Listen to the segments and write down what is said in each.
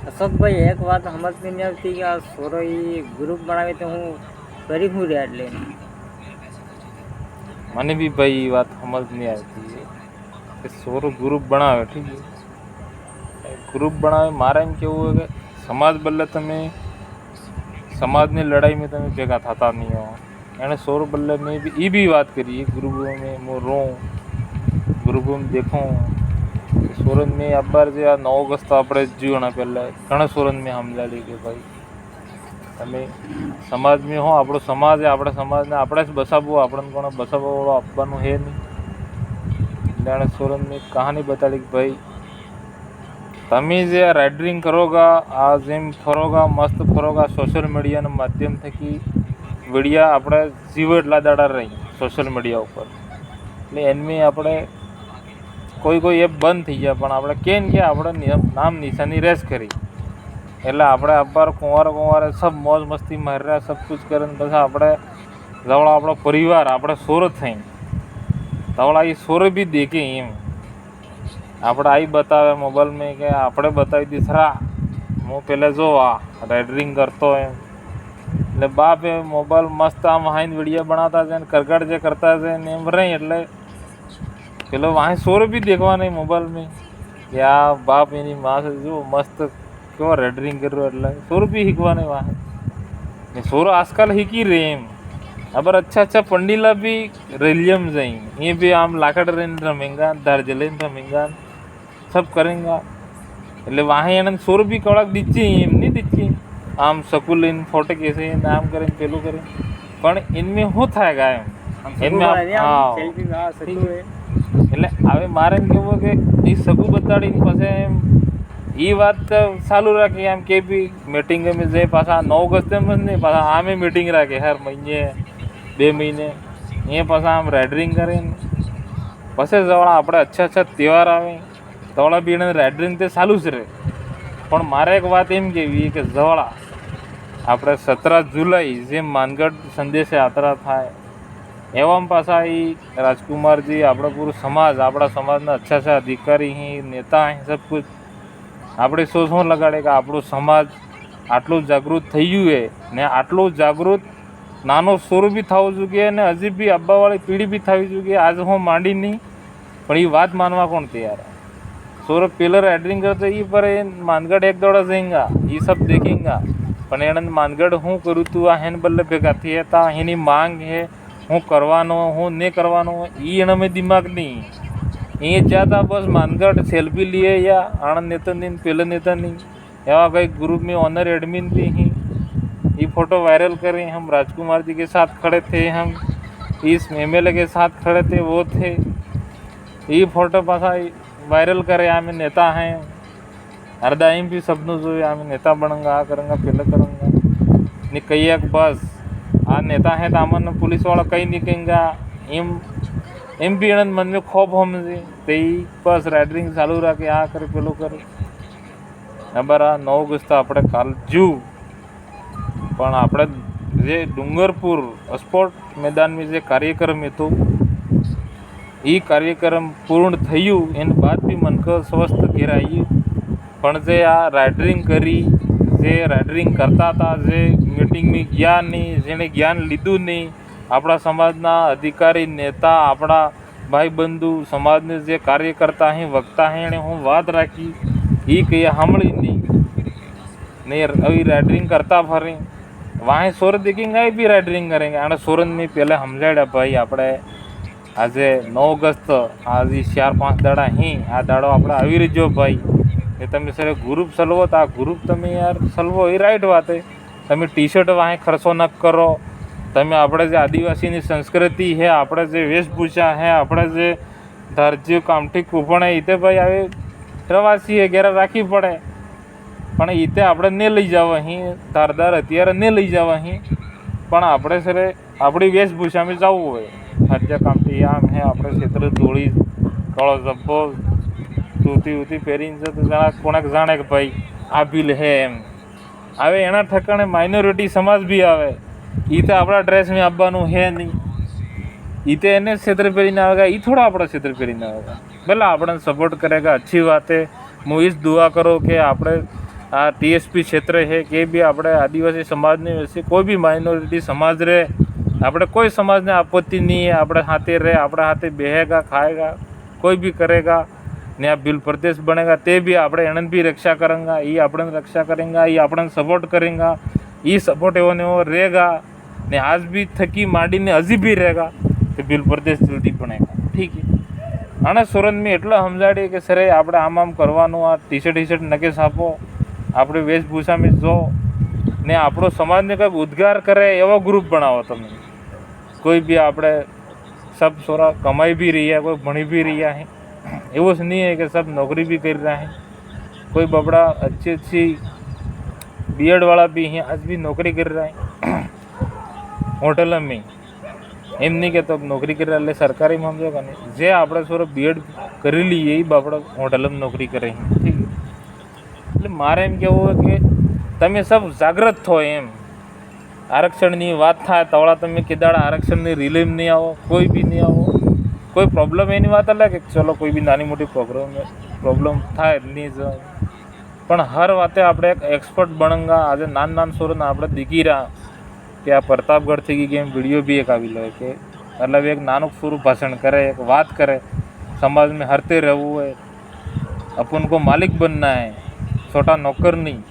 अशोक भाई एक बात समझ में नहीं आती कि आ सोरो ये ग्रुप बनावे तो हूँ કરી હું રહ્યા એટલે મને બી ભાઈ એ વાત સમજ નહીં આવતી કે સોરો ગ્રુપ બનાવે ઠીક છે ગ્રુપ બનાવે મારે એમ કેવું હોય કે સમાજ બદલે તમે સમાજની લડાઈમાં તમે ભેગા થતા નહીં હો એણે સોરો બદલે મેં બી એ બી વાત કરી ગ્રુપો में હું રહું ગ્રુપો में देखूं સુરત में અબાર જે આ 9 ઓગસ્ટ આપણે જીવણા પહેલાં ઘણા સુરત में સમજાડી કે ભાઈ તમે સમાજમાં હો આપણો સમાજ છે આપણા સમાજને આપણે જ બસાવવું આપણને કોને બસાવવાવાળો આપવાનું છે નહીં એટલે એણે સુરતની એક કહાની બતાડી કે ભાઈ તમે જે રાઇડરિંગ કરોગા આ જેમ ફરોગા મસ્ત ફરોગા સોશિયલ મીડિયાના માધ્યમ થકી વિડીયા આપણે જીવો એટલા દાડા રહી સોશિયલ મીડિયા ઉપર એટલે એની આપણે કોઈ કોઈ એપ બંધ થઈ ગયા પણ આપણે કેમ કે આપણે નામ નિશાની રેસ કરી એટલે આપણે અપાર કુંવારે સબ મોજ મસ્તી મારી રહ્યા સબ કુછ કરીને પછી આપણે જવળા આપણો પરિવાર આપણે સોર થઈ તવળા એ સોર બી દેખે એમ આપણે આઈ બતાવે મોબાઈલમાં કે આપણે બતાવી દીધરા હું પહેલાં જો આ રાઇડરિંગ કરતો એમ એટલે બાપ એ મોબાઈલ મસ્ત આમ હાઈને વિડીયો બનાવતા છે ને કરકડ જે કરતા છે ને એમ રહી એટલે પેલો वहाँ सोर भी देखवा नहीं मोबाइल में कि आ बाप एनी माँ से जो मस्त क्यों रेडरिंग कर रहे એટલે સોર भी हिकवा नहीं वहाँ ने सोर आजकल हिकी रेम अबर अच्छा पंडीला भी रेलियम जाई ये भी आम लाकड़ रेन रमेंगा दार्जिलिंग रमेंगा सब करेंगा એટલે वहाँ એને સોર भी કડાક દીચી એમ નહીં દીચી આમ સકુલ इन फोटो कैसे नाम करें पेलू करें પણ इनमें હું થાય ગાય इनमें हाँ સેલ્ફી માં સકુ હે એટલે હવે મારે એમ કેવું કે એ સગું બતાડીને પછી એમ એ વાત ચાલુ રાખી એમ કે બી મીટિંગ में જે પાછા 9 ઓગસ્ટ એમ જ નહીં પાછા આમે મીટિંગ રાખે હર મહિને 2 મહિને એ પાછા આમ રાઇડરિંગ કરીને પછી જવળા આપણે अच्छा તહેવાર આવે તવળા બી એને રાઇડરિંગ તે ચાલુ જ રહે પણ મારે એક વાત એમ કહેવી કે જવળા આપણે 17 જુલાઈ જે માનગઢ સંદેશ યાત્રા થાય एवं पासा ही राजकुमार जी अपना पूरा समाज अपना समाज ना अच्छा अधिकारी ही नेता हैं सब कुछ આપણે શું લગાડે કે આપણું સમાજ આટલું જાગૃત થઈ ગયું છે ને આટલું જાગૃત નાનો સોર બી થવું જોઈએ અને હજી બી અબ્બાવાળી પીઢી બી થવી જોઈએ આજ હું માંડી નહીં પણ એ વાત માનવા કોણ તૈયાર સોર પેલર રાઇડરિંગ કરતો એ પર એ માનગઢ એક દોડા જઈંગા એ સબ દેખેંગા પણ એને માનગઢ હું કરું તું આ હેન બલ્લે ભેગા થઈ હતા એની માંગ હે હું કરવાનો હું નહીં કરવાનો એ એનામાં દિમાગ નહીં એ જ્યાં બસ मानगढ़ सेल्फी लिए या आनंद नेता नहीं पहले नेता नहीं एवं कई ग्रुप में ऑनर एडमिन भी हैं ये फ़ोटो वायरल करें हम राजकुमार जी के साथ खड़े थे हम इस एमएलए के साथ खड़े थे वो थे ये फ़ोटो पासा वायरल करे आमें नेता हैं अर्दाइम भी सबनों जो आमें नेता बनूंगा आ करूँगा पहले करूँगा नहीं कई एक बस आ नेता है तो अमन पुलिस वाला कहीं निकलेंगा एम भी एन मन में खौफ हम ते बस राइडरिंग चालू रखे आ करे पेलो करे अबर आ 9 ઓગસ્ટ આપણે કાલ જુ પણ આપણે જે ડુંગરપુર સ્પોર્ટ મેદાન में જે કાર્યક્રમ હતો એ કાર્યક્રમ પૂર્ણ થયું એના બાદ બી મનખ સ્વસ્થ ઘેરાયું પણ જે આ રાઇડરિંગ કરી જે રાઇડરિંગ કરતા હતા જે મીટિંગમાં ગયા નહીં જેણે જ્ઞાન લીધું નહીં આપણા સમાજના અધિકારી નેતા આપણા ભાઈ બંધુ સમાજને જે કાર્યકર્તા हैं વક્તા हैं એણે હું વાત રાખી એ કંઈ સાંભળી नहीं अभी राइडरिंग करता फरें वहाँ सोर देखेंगे भी राइडरिंग करेंगे आने सोरन में पहले समझाया भाई આપણે આજે 9 ઓગસ્ટ आज 4-5 દાડા ही आ દાડો આપણે આવી રહીજો ભાઈ એ તમે સર ગ્રુપ ચલવો તો આ ગ્રુપ તમે યાર ચલવો એ રાઈટ વાત છે તમે ટી શર્ટ વાહે ખર્ચો ન કરો તમે આપણે જે આદિવાસીની સંસ્કૃતિ છે આપણે જે વેશભૂષા છે આપણે જે ધાર્જ્ય કામઠી કૂપણ એ તે ભાઈ હવે પ્રવાસી વગેરે રાખવી પડે પણ એ તે આપણે ને લઈ જવા અહીં ધારદાર હથિયાર ને લઈ જવા અહીં પણ આપણે સર આપણી વેશભૂષામાં જવું હોય ધાર્જ્ય કામઠી આમ હે આપણે ક્ષેત્ર ધોળી કાળો જબ્બો ધોતી ઉતી પહેરીને છે તો જણા કોણાક જાણે કે ભાઈ આ બિલ હે એમ હવે એના ઠકાણે માઇનોરિટી સમાજ બી આવે એ તો આપણા ડ્રેસમાં આવવાનું હે નહીં એ तो એને क्षेत्र પહેરીને આવેगा એ થોડા આપણા क्षेत्र પહેરીને આવેगा भला આપણે સપોર્ટ કરેगा अच्छी बात है હું इस दुआ करो कि આપણે આ ટીએસપી क्षेत्र है કે બી આપણે આદિવાસી સમાજની વચ્ચે કોઈ બી માઇનોરિટી સમાજ રહે, આપણે કોઈ સમાજને आपत्ति नहीं है, આપણે हाथे रहे, આપણે हाथे બેહેગા, ખાएगा, કોઈ भी करेगा ने આ बिल प्रदेश बनेगा તે બી આપણે એને બી રક્ષા કરેંગા, એ આપણને રક્ષા કરેંગા, એ આપણને સપોર્ટ કરેંગા, એ સપોર્ટ એવો ને એવો रहेगा ને આજ બી થકી માંડીને હજી બી रहेगा તો बिल प्रदेश જલ્દી બનેગા. ઠીક છે. અને સુરત મેં એટલા સમજાડી કે સર આપણે આમ કરવાનું, આ ટી શર્ટ નકેશ આપો, આપણી વેશભૂષામાં જો ને આપણો સમાજને કંઈક ઉદ્ગાર કરે એવો ગ્રુપ બનાવો તમે. કોઈ બી આપણે સબ સોરા કમાઈ भी रही है, कोई भणी भी रहा है, एवं से नहीं है कि सब नौकरी भी कर रहा है, कोई बबड़ा अच्छी बीएड वाला भी है, आज भी नौकरी कर रहा है होटल में. એમ નહીં કે તો નોકરી કરી એટલે સરકારી માં સમજો કે નહીં, જે આપણે સોરો બીએડ કરી લઈએ એ બાપડા હોટલમાં નોકરી કરે. ઠીક. એટલે મારે એમ કહેવું હોય કે તમે સબ જાગૃત થો. એમ આરક્ષણની વાત થાય તવળા તમે કીદાડા આરક્ષણની રિલીમ નહીં આવો, કોઈ બી નહીં આવો. કોઈ પ્રોબ્લેમ એની વાત અલગ કે ચલો કોઈ બી નાની મોટી પ્રોબ્લેમ થાય નહીં જ, પણ હર વાતે આપણે એક એક્સપર્ટ બનંગા. આજે નાના સોરને આપણે દીકી રહ્યા કે આ પ્રતાપગઢ થઈ ગઈ એમ વિડીયો બી એક આવી લો કે મતલબ એક નાનું પૂરું ભાષણ કરે, એક વાત કરે, समाज में हरते रहવું હોય, अपन को मालिक बनना है, छोटा नौकर नहीं.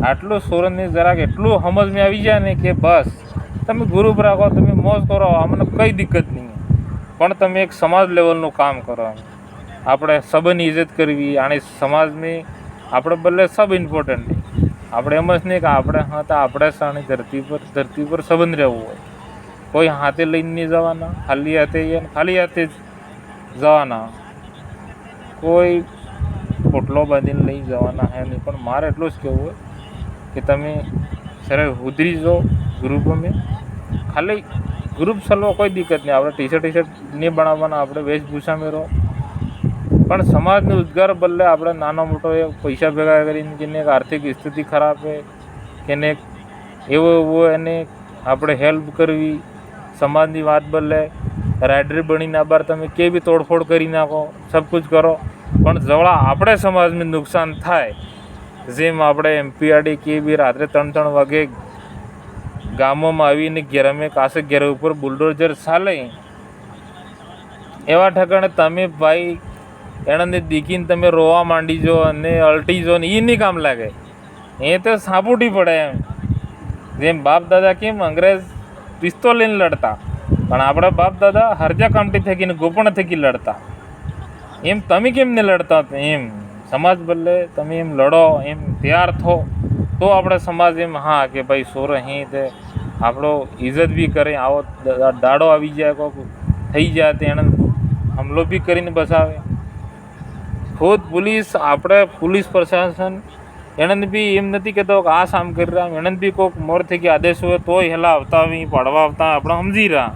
આટલું સોરનની જરાક એટલું સમજમાં આવી જાય ને કે બસ તમે ગ્રુપ રાખો, તમે મોજ કરો, અમને કંઈ દિક્કત નહીં, પણ તમે એક સમાજ લેવલનું કામ કરો. આપણે સબની ઇજ્જત કરવી અને સમાજમાં આપણે બદલે સબ ઇમ્પોર્ટન્ટ નહીં. આપણે એમ જ નહીં કે આપણે હા તો આપણે સાણી ધરતી પર સંબંધ રહેવું હોય. કોઈ હાથે લઈને નહીં જવાના, ખાલી હાથે જ જવાના, કોઈ પોટલો બાંધીને લઈ જવાના હે નહીં. પણ મારે એટલું જ કહેવું હોય કે તમે સર ઉતરી જાઓ ગ્રુપોમાં, ખાલી ગ્રુપ ચલવો કોઈ દિક્કત નહીં. આપણે ટી શર્ટ નહીં બનાવવાના, આપણે વેશભૂષામાં રહો, પણ સમાજનો ઉદ્ગાર બદલે આપણે નાનો મોટો એક પૈસા ભેગા કરીને કેને એક આર્થિક સ્થિતિ ખરાબ છે કેને એવો એને આપણે હેલ્પ કરવી. સમાજની વાત બદલે રાઇડર બનીને બાર તમે કે બી તોડફોડ કરી નાખો, સબ કુછ કરો, પણ જવળા આપણે સમાજને નુકસાન થાય, જેમ આપણે એમપીઆરડી કે બી રાત્રે 3-3 વાગે ગામોમાં આવીને ઘેરામે કાસે ઘેરા ઉપર બુલડોઝર ચાલે, એવા ઠકાણે તમે ભાઈ એને દીકીને તમે રોવા માંડી જો અને અલટી જો ને એ નહીં કામ લાગે. એ તો સાપુટી પડે. એમ જેમ બાપ દાદા કેમ અંગ્રેજ પિસ્તોલ લઈને લડતા, પણ આપણા બાપ દાદા હરજા કામટી થકીને ગોપણ થકી લડતા, એમ તમે કેમ ને લડતા? એમ સમાજ બદલે તમે એમ લડો, એમ તૈયાર થો તો આપણે સમાજ એમ હા કે ભાઈ સોર અહીં તે આપણો ઇજ્જત બી કરે. આવો દાડો આવી જાય કોક થઈ જાય તો એને હમલો બી કરીને બસાવે. ખુદ પોલીસ, આપણે પોલીસ પ્રશાસન એને બી એમ નથી કહેતો કે આ કામ કરી રહ્યા, એને બી કોઈક મોર થઈ કે આદેશ હોય તોય હેલા આવતા આવી પાડવા આવતા આપણે સમજી રહ્યા.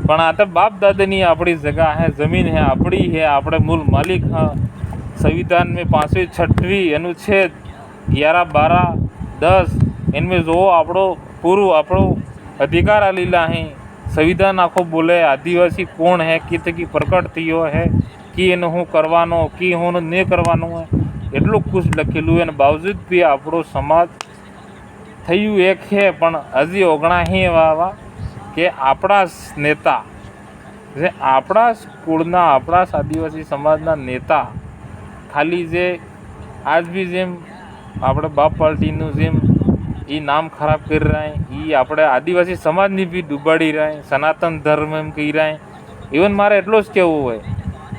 પણ આ તો બાપ દાદાની આપણી જગા હે, જમીન હે આપણી હે, આપણે મૂળ માલિક હા. संविधान में 5वीं 6वीं अनुच्छेद 11, 12, 10 इनमें जो આપણો પૂરું આપણો અધિકાર આલેલા હે. સંવિધાન આખો બોલે આદિવાસી કોણ હે, કિતકી પ્રકટ થયો હે, કે એને હું કરવાનો, કે હું નહીં કરવાનું હોય, એટલું કુછ લખેલું. એને બાવજૂદ બી આપણો સમાજ થયું એક હે, પણ હજી ઓગણા હે એવા કે આપણા નેતા, જે આપણા કુળના, આપણા આદિવાસી સમાજના નેતા ખાલી જે આજ બી જેમ આપણે બાપ પાર્ટીનું જેમ એ નામ ખરાબ કરી રહ્યા, એ આપણે આદિવાસી સમાજની બી ડૂબાડી રહ્યા, સનાતન ધર્મ એમ કહી રહ્યા. ઇવન મારે એટલું જ કહેવું હોય,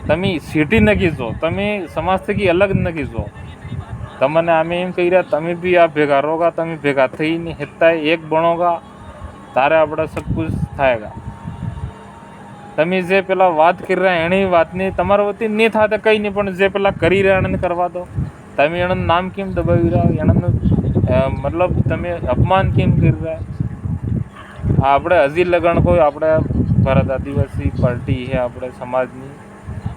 તમે સિટી નક્કી જો, તમે સમાજ થકી અલગ નક્કી જો. તમને અમે એમ કહી રહ્યા તમે બી આ ભેગા રોગા, તમે ભેગા થઈને હેતા એક બનોગા, તારે આપણે સબ કુછ થાયગા. તમે જે પેલા વાત કરી રહ્યા એની વાતની તમારા વતી નહીં થાય તો કંઈ નહીં, પણ જે પેલા કરી રહ્યા એને કરવા દો. તમે એનું નામ કેમ દબાવી રહ્યા, એનું મતલબ તમે અપમાન કેમ કરી રહ્યા? આપણે હજી લગણ કોઈ આપણે ભારત આદિવાસી પાર્ટી છે આપણે સમાજની,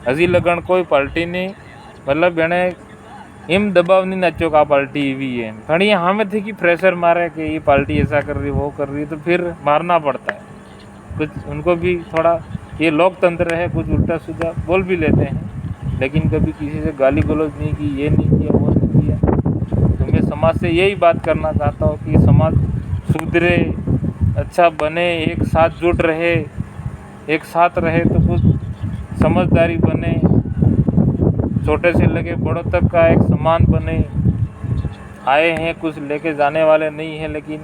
હજી લગણ કોઈ પાર્ટીની મતલબ એણે એમ દબાવ नहीं नाचो कि पार्टी भी है. घड़ी हमें थी कि प्रेशर मारे कि ये पार्टी ऐसा कर रही वो कर रही, तो फिर मारना पड़ता है. कुछ उनको भी थोड़ा ये लोकतंत्र है, कुछ उल्टा सीधा बोल भी लेते हैं, लेकिन कभी किसी से गाली गलौज नहीं की, ये नहीं किया वो नहीं किया. समाज से यही बात करना चाहता हूँ कि समाज सुधरे, अच्छा बने, एक साथ जुट रहे, एक साथ रहे तो कुछ समझदारी बने, छोटे से लेके बड़ों तक का एक समान बने। आए हैं कुछ लेके जाने वाले नहीं हैं, लेकिन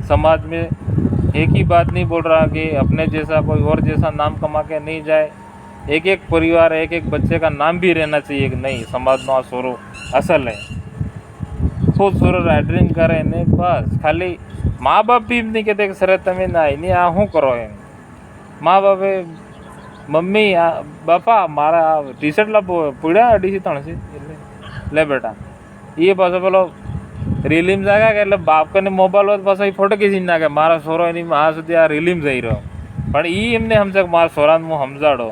समाज में एक ही बात नहीं बोल रहा कि अपने जैसा कोई और जैसा नाम कमा के नहीं जाए। एक एक परिवार, एक एक बच्चे का नाम भी रहना चाहिए कि नहीं समाजનો આ સોરો અસલ है। ખુદ સોરો રાઇડરિંગ કરે ને બસ ખાલી મા બાપ બી એમ નહીં કહેતા કે સર તમે ના નહીં આ શું કરો એમ। મા બાપે મમ્મી બાપા મારા ટી શર્ટ લાવો પૂડ્યા 250-300 એટલે લે બેટા એ પાછો પેલો રિલીમ જાગા કે એટલે બાપ કને મોબાઈલ હોય પાછો એ ફોટો ખીચીને નાખે મારા સોરો એની આ સુધી આ રિલીમ જઈ રહ્યો પણ એ એમને સમજે કે મારા સોરાને હું સમજાડો।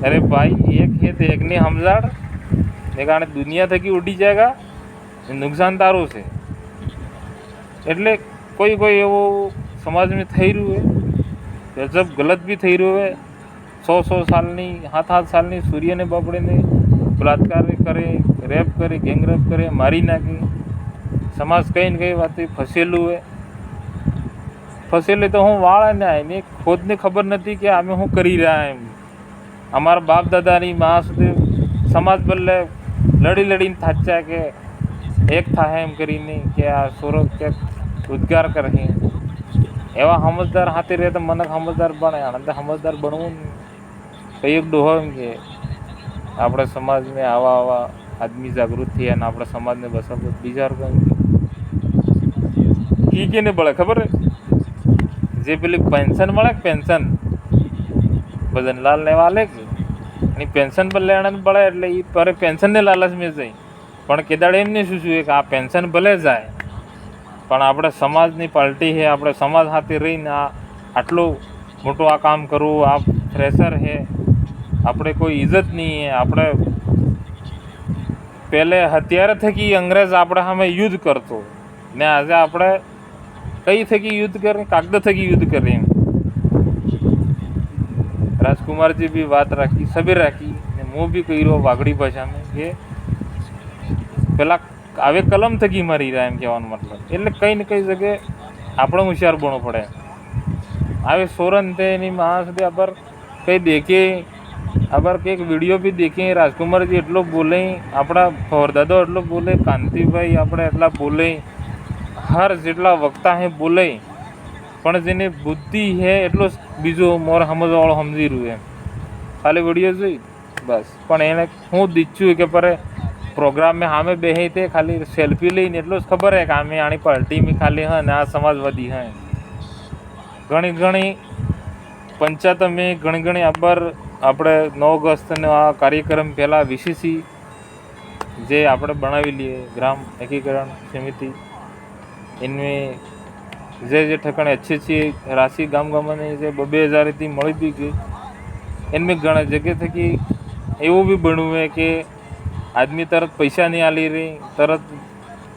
अरे भाई एक है तो एक ने हमजाड़ એ કારણે દુનિયા થકી ઉડી જાયગા નુકસાન તારું છે। એટલે કોઈ કોઈ એવું સમાજમાં થઈ રહ્યું है ગજબ ગલત બી થઈ રહ્યું है। 100 સાલની 7 સાલની સૂર્યને બાપડીને બલાત્કાર કરે, રેપ કરે, ગેંગરેપ કરે, મારી નાખે। સમાજ કઈ ને કઈ વાત ફસેલું है। ફસેલે તો હું વાળાને આવીને ખુદને ખબર નથી કે અમે શું કરી રહ્યા એમ। અમારા બાપ દાદાની માં સુધી સમાજ બદલે લડી લડીને થાચ્યા કે એક થાય એમ કરીને કે આ સોરો કે ઉદ્ગાર કરે એવા સમજદાર હાથે રહે તો મને સમજદાર બને આનંદ સમજદાર બનવું કઈ એક ડોહો એમ કે આપણે સમાજમાં આવા આવા આદમી જાગૃત થયા અને આપણા સમાજને બસાવો બીજા ઈ કેને બળે ખબર જે પેલી પેન્શન મળે પેન્શન ભજનલાલ ને વાલે એની પેન્શન પર લેવાને પડે એટલે એ પર પેન્શનને લાલચમાં જાય પણ કેદાડે એમને શું શું કે આ પેન્શન ભલે જાય પણ આપણે સમાજની પાર્ટી છે, આપણે સમાજ સાથે રહીને આ આટલું મોટું આ કામ કરવું આ ફ્રેશર છે, આપણે કોઈ ઇજ્જત નહીં છે। આપણે પહેલે હથિયાર થકી અંગ્રેજ આપણે સામે યુદ્ધ કરતો ને આજે આપણે કઈ થકી યુદ્ધ કરે કાગદ થકી યુદ્ધ કરીએ। राजकुमार जी भी बात राखी सभी राखी ने मुँह भी कही रो वागड़ी भाषा में कि पेला आवे कलम थकी मरी रहा एम कहवा मतलब એટલે કઈ ને કઈ જગ્યાએ આપણે હોશિયાર બનવું પડે। आवे सोरन थे नहीं माँ से अबर कई देखे अबर के एक वीडियो भी देखे राजकुमार जी एटलो बोले अपना फौरदादो एटलो बोले कांति भाई अपने एटला बोले हर जेटला वक्ता है बोले પણ જેને બુદ્ધિ છે એટલો બીજો મોર સમજવાળો સમજી રહ્યું એમ ખાલી વિડીયો જોઈ બસ પણ એને હું દીચ્યું કે પર પ્રોગ્રામમાં સામે બેહી તે ખાલી સેલ્ફી લઈને એટલું જ ખબર હે કે આમે આની પાર્ટીમાં ખાલી હા ને આ સમાજવાદી હે। ઘણી ઘણી પંચાયતમાં ઘણી ઘણી અબર આપણે 9 ઓગસ્ટનો આ કાર્યક્રમ પહેલાં વીસીસી જે આપણે બનાવી લઈએ ગ્રામ એકીકરણ સમિતિ इनमें जे ठिकाने अच्छी अच्छी राशि गाम गामने जे 2000 थी मળી भी गई इनमें घना जगह थे कि एवं भी बनू है कि आदमी तरत पैसा नहीं आली रही तरत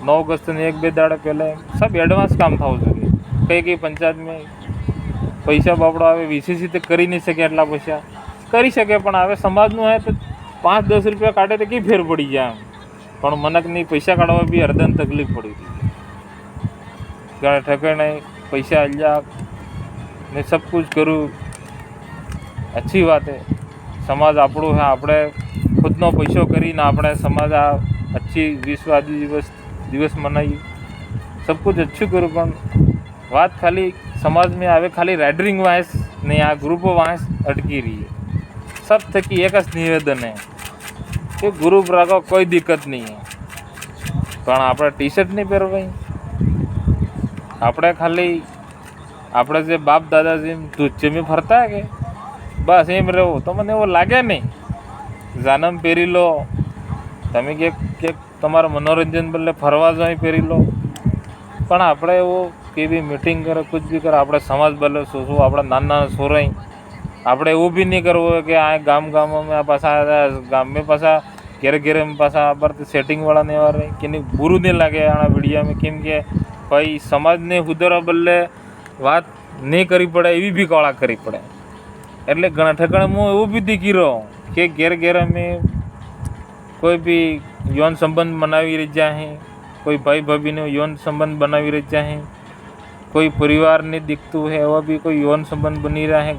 9 अगस्त ने 1-2 दाड़ा पहले सब एडवांस काम था कई कई पंचायत में पैसा बापड़ो आवे वीसीसी तो करी नहीं सके एटला पैसा करी सके पण आवे समाजनु है तो 5-10 रुपया काटे तो कई फेर पड़ी जाए पण मनक नहीं पैसा काढ़वा भी अर्धन तकलीफ पड़ी थी घणे ठिकाने पैसा अलिया ने सब कुछ करूँ अच्छी बात है। समाज આપણો है આપણે ખુદનો પૈસો કરીને આપણે સમાજ આ अच्छी विश्व आदिवासी दिवस मनाई सब कुछ अच्छું करूँ પણ વાત ખાલી समाज में आवे खाली राइडरिंग वाइस ने आ ग्रुप वाइस अटकी रही है। सब थकी एक ज निवेदन है कि ग्रुप राखो कोई दिक्कत नहीं है पण આપણે टी शर्ट नहीं પહેરવાય આપણે ખાલી આપણે જે બાપ દાદા જેમ ધૂચેમી ફરતા કે બસ એમ રહેવું તો મને એવું લાગે નહીં। જાનમ પહેરી લો તમે કે તમારું મનોરંજન બદલે ફરવા જાય પહેરી લો પણ આપણે એવું કે બી મીટિંગ કરે कुछ भी કરે આપણે સમાજ બદલે શું આપણે નાના સોરાઈ આપણે એવું બી નહીં કરવું કે આ ગામ ગામમાં પાછા ગામ में પાછા ઘેરે ઘેરે પાછા આપણે સેટિંગવાળા ને એવા રહે કે નહીં બુરું નહીં લાગે આ વિડીયામાં કેમ કે भाई समाज ने सुधारवा बदले बात नहीं करी पड़े एवी भी कला करी पड़े एटले घणा ठिकाणे हूँ एवं भी दिखी रहो कि घेर घेर में कोई भी यौन संबंध मनावी रही जाए कोई भाई भाभी ने यौन संबंध बनावी रचा है, कोई परिवार ने दिखતું है એવા બી કોઈ यौन संबंध બની રહ્યા है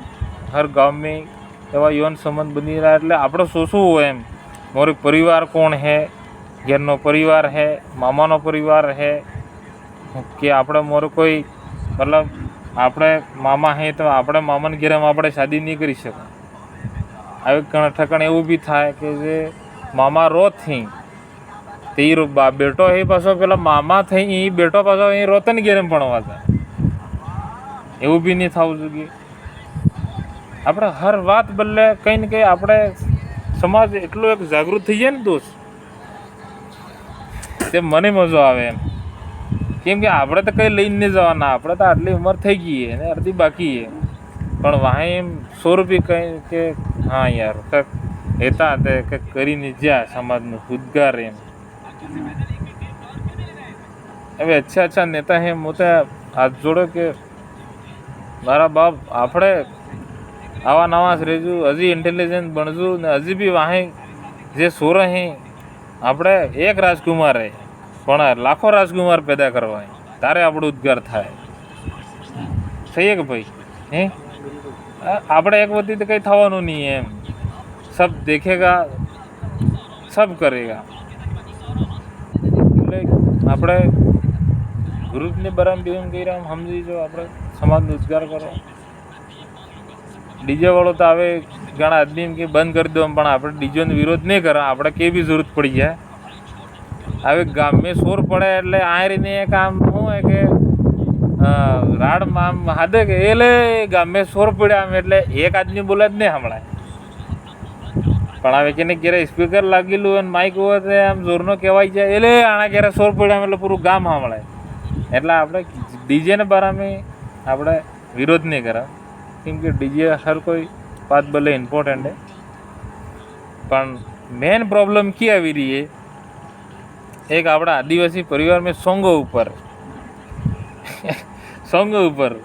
हर गांव में એવા यौन संबंध બની રહ્યા એટલે આપણે શું હોય એમ મારો પરિવાર કોણ है ઘરનો પરિવાર है મામાનો પરિવાર है કે આપણે મારો કોઈ મતલબ આપણે મામા હે તો આપણે મામાને ઘેરમાં આપણે શાદી નહીં કરી શકીએ આવી ઘણા ઠકાણે એવું બી થાય કે જે મામા રોત થઈ તે બેટો એ પાછો પેલા મામા થઈ એ બેટો પાછો એ રોતને ઘેરે ભણવા જાય એવું બી નહીં થવું જોઈએ આપણે હર વાત બદલે કંઈ ને કંઈ આપણે સમાજ એટલો એક જાગૃત થઈ જાય ને દોસ્ત તે મને મજો આવે એમ કેમ કે આપણે તો કંઈ લઈને નહીં જવાના આપણે તો આટલી ઉંમર થઈ ગઈ છે ને અડધી બાકી છે પણ વાહે એમ 100 રૂપિયા કંઈ કે હા યાર કંઈક હેતા તે કંઈક કરીને જ્યાં સમાજનું ઉદ્ગાર એમ હવે અચ્છા નેતા હે મોટા હાથ જોડો કે મારા બાપ આપણે આવા નવા રહેજું હજી ઇન્ટેલિજન્ટ બનશું ને હજી બી વાહે જે સોર હે આપણે એક રાજકુમાર હે પણ લાખો રાજકુમાર પેદા કરવા તારે આપણું ઉદ્ગાર થાય સહી કે ભાઈ હે આપણે એક વખતે તો કંઈ થવાનું નહીં એમ સબ દેખેગા સબ કરેગા એટલે આપણે ગ્રુપને બરાબર એમ કહી રહ્યા સમજી જો આપણે સમાજનો ઉદ્ગાર કરો ડીજે વાળો તો હવે ઘણા આદમી એમ કે બંધ કરી દો પણ આપણે ડીજેનો વિરોધ નહીં કરે આપણે કેવી જરૂરત પડી જાય હવે ગામમાં શોર પડે એટલે આ રીતે એક આમ શું હોય કે રાડમાં આમ હાદે કે એટલે ગામમાં શોર પડ્યા આમ એટલે એક આદમી બોલે જ નહીં સંભળાય પણ હવે કેને ક્યારે સ્પીકર લાગેલું અને માઇક હોય તો આમ જોરનો કહેવાય જાય એટલે આના ક્યારે શોર પડ્યા એટલે પૂરું ગામ સાંભળાય એટલે આપણે ડીજેને બારામાં આપણે વિરોધ નહીં કરે કેમ કે ડીજે હર કોઈ વાત ભલે ઇમ્પોર્ટન્ટ है પણ મેન પ્રોબ્લેમ ક્યાં આવી રહી है एक આપણા આદિવાસી પરિવાર में સોંગો ઉપર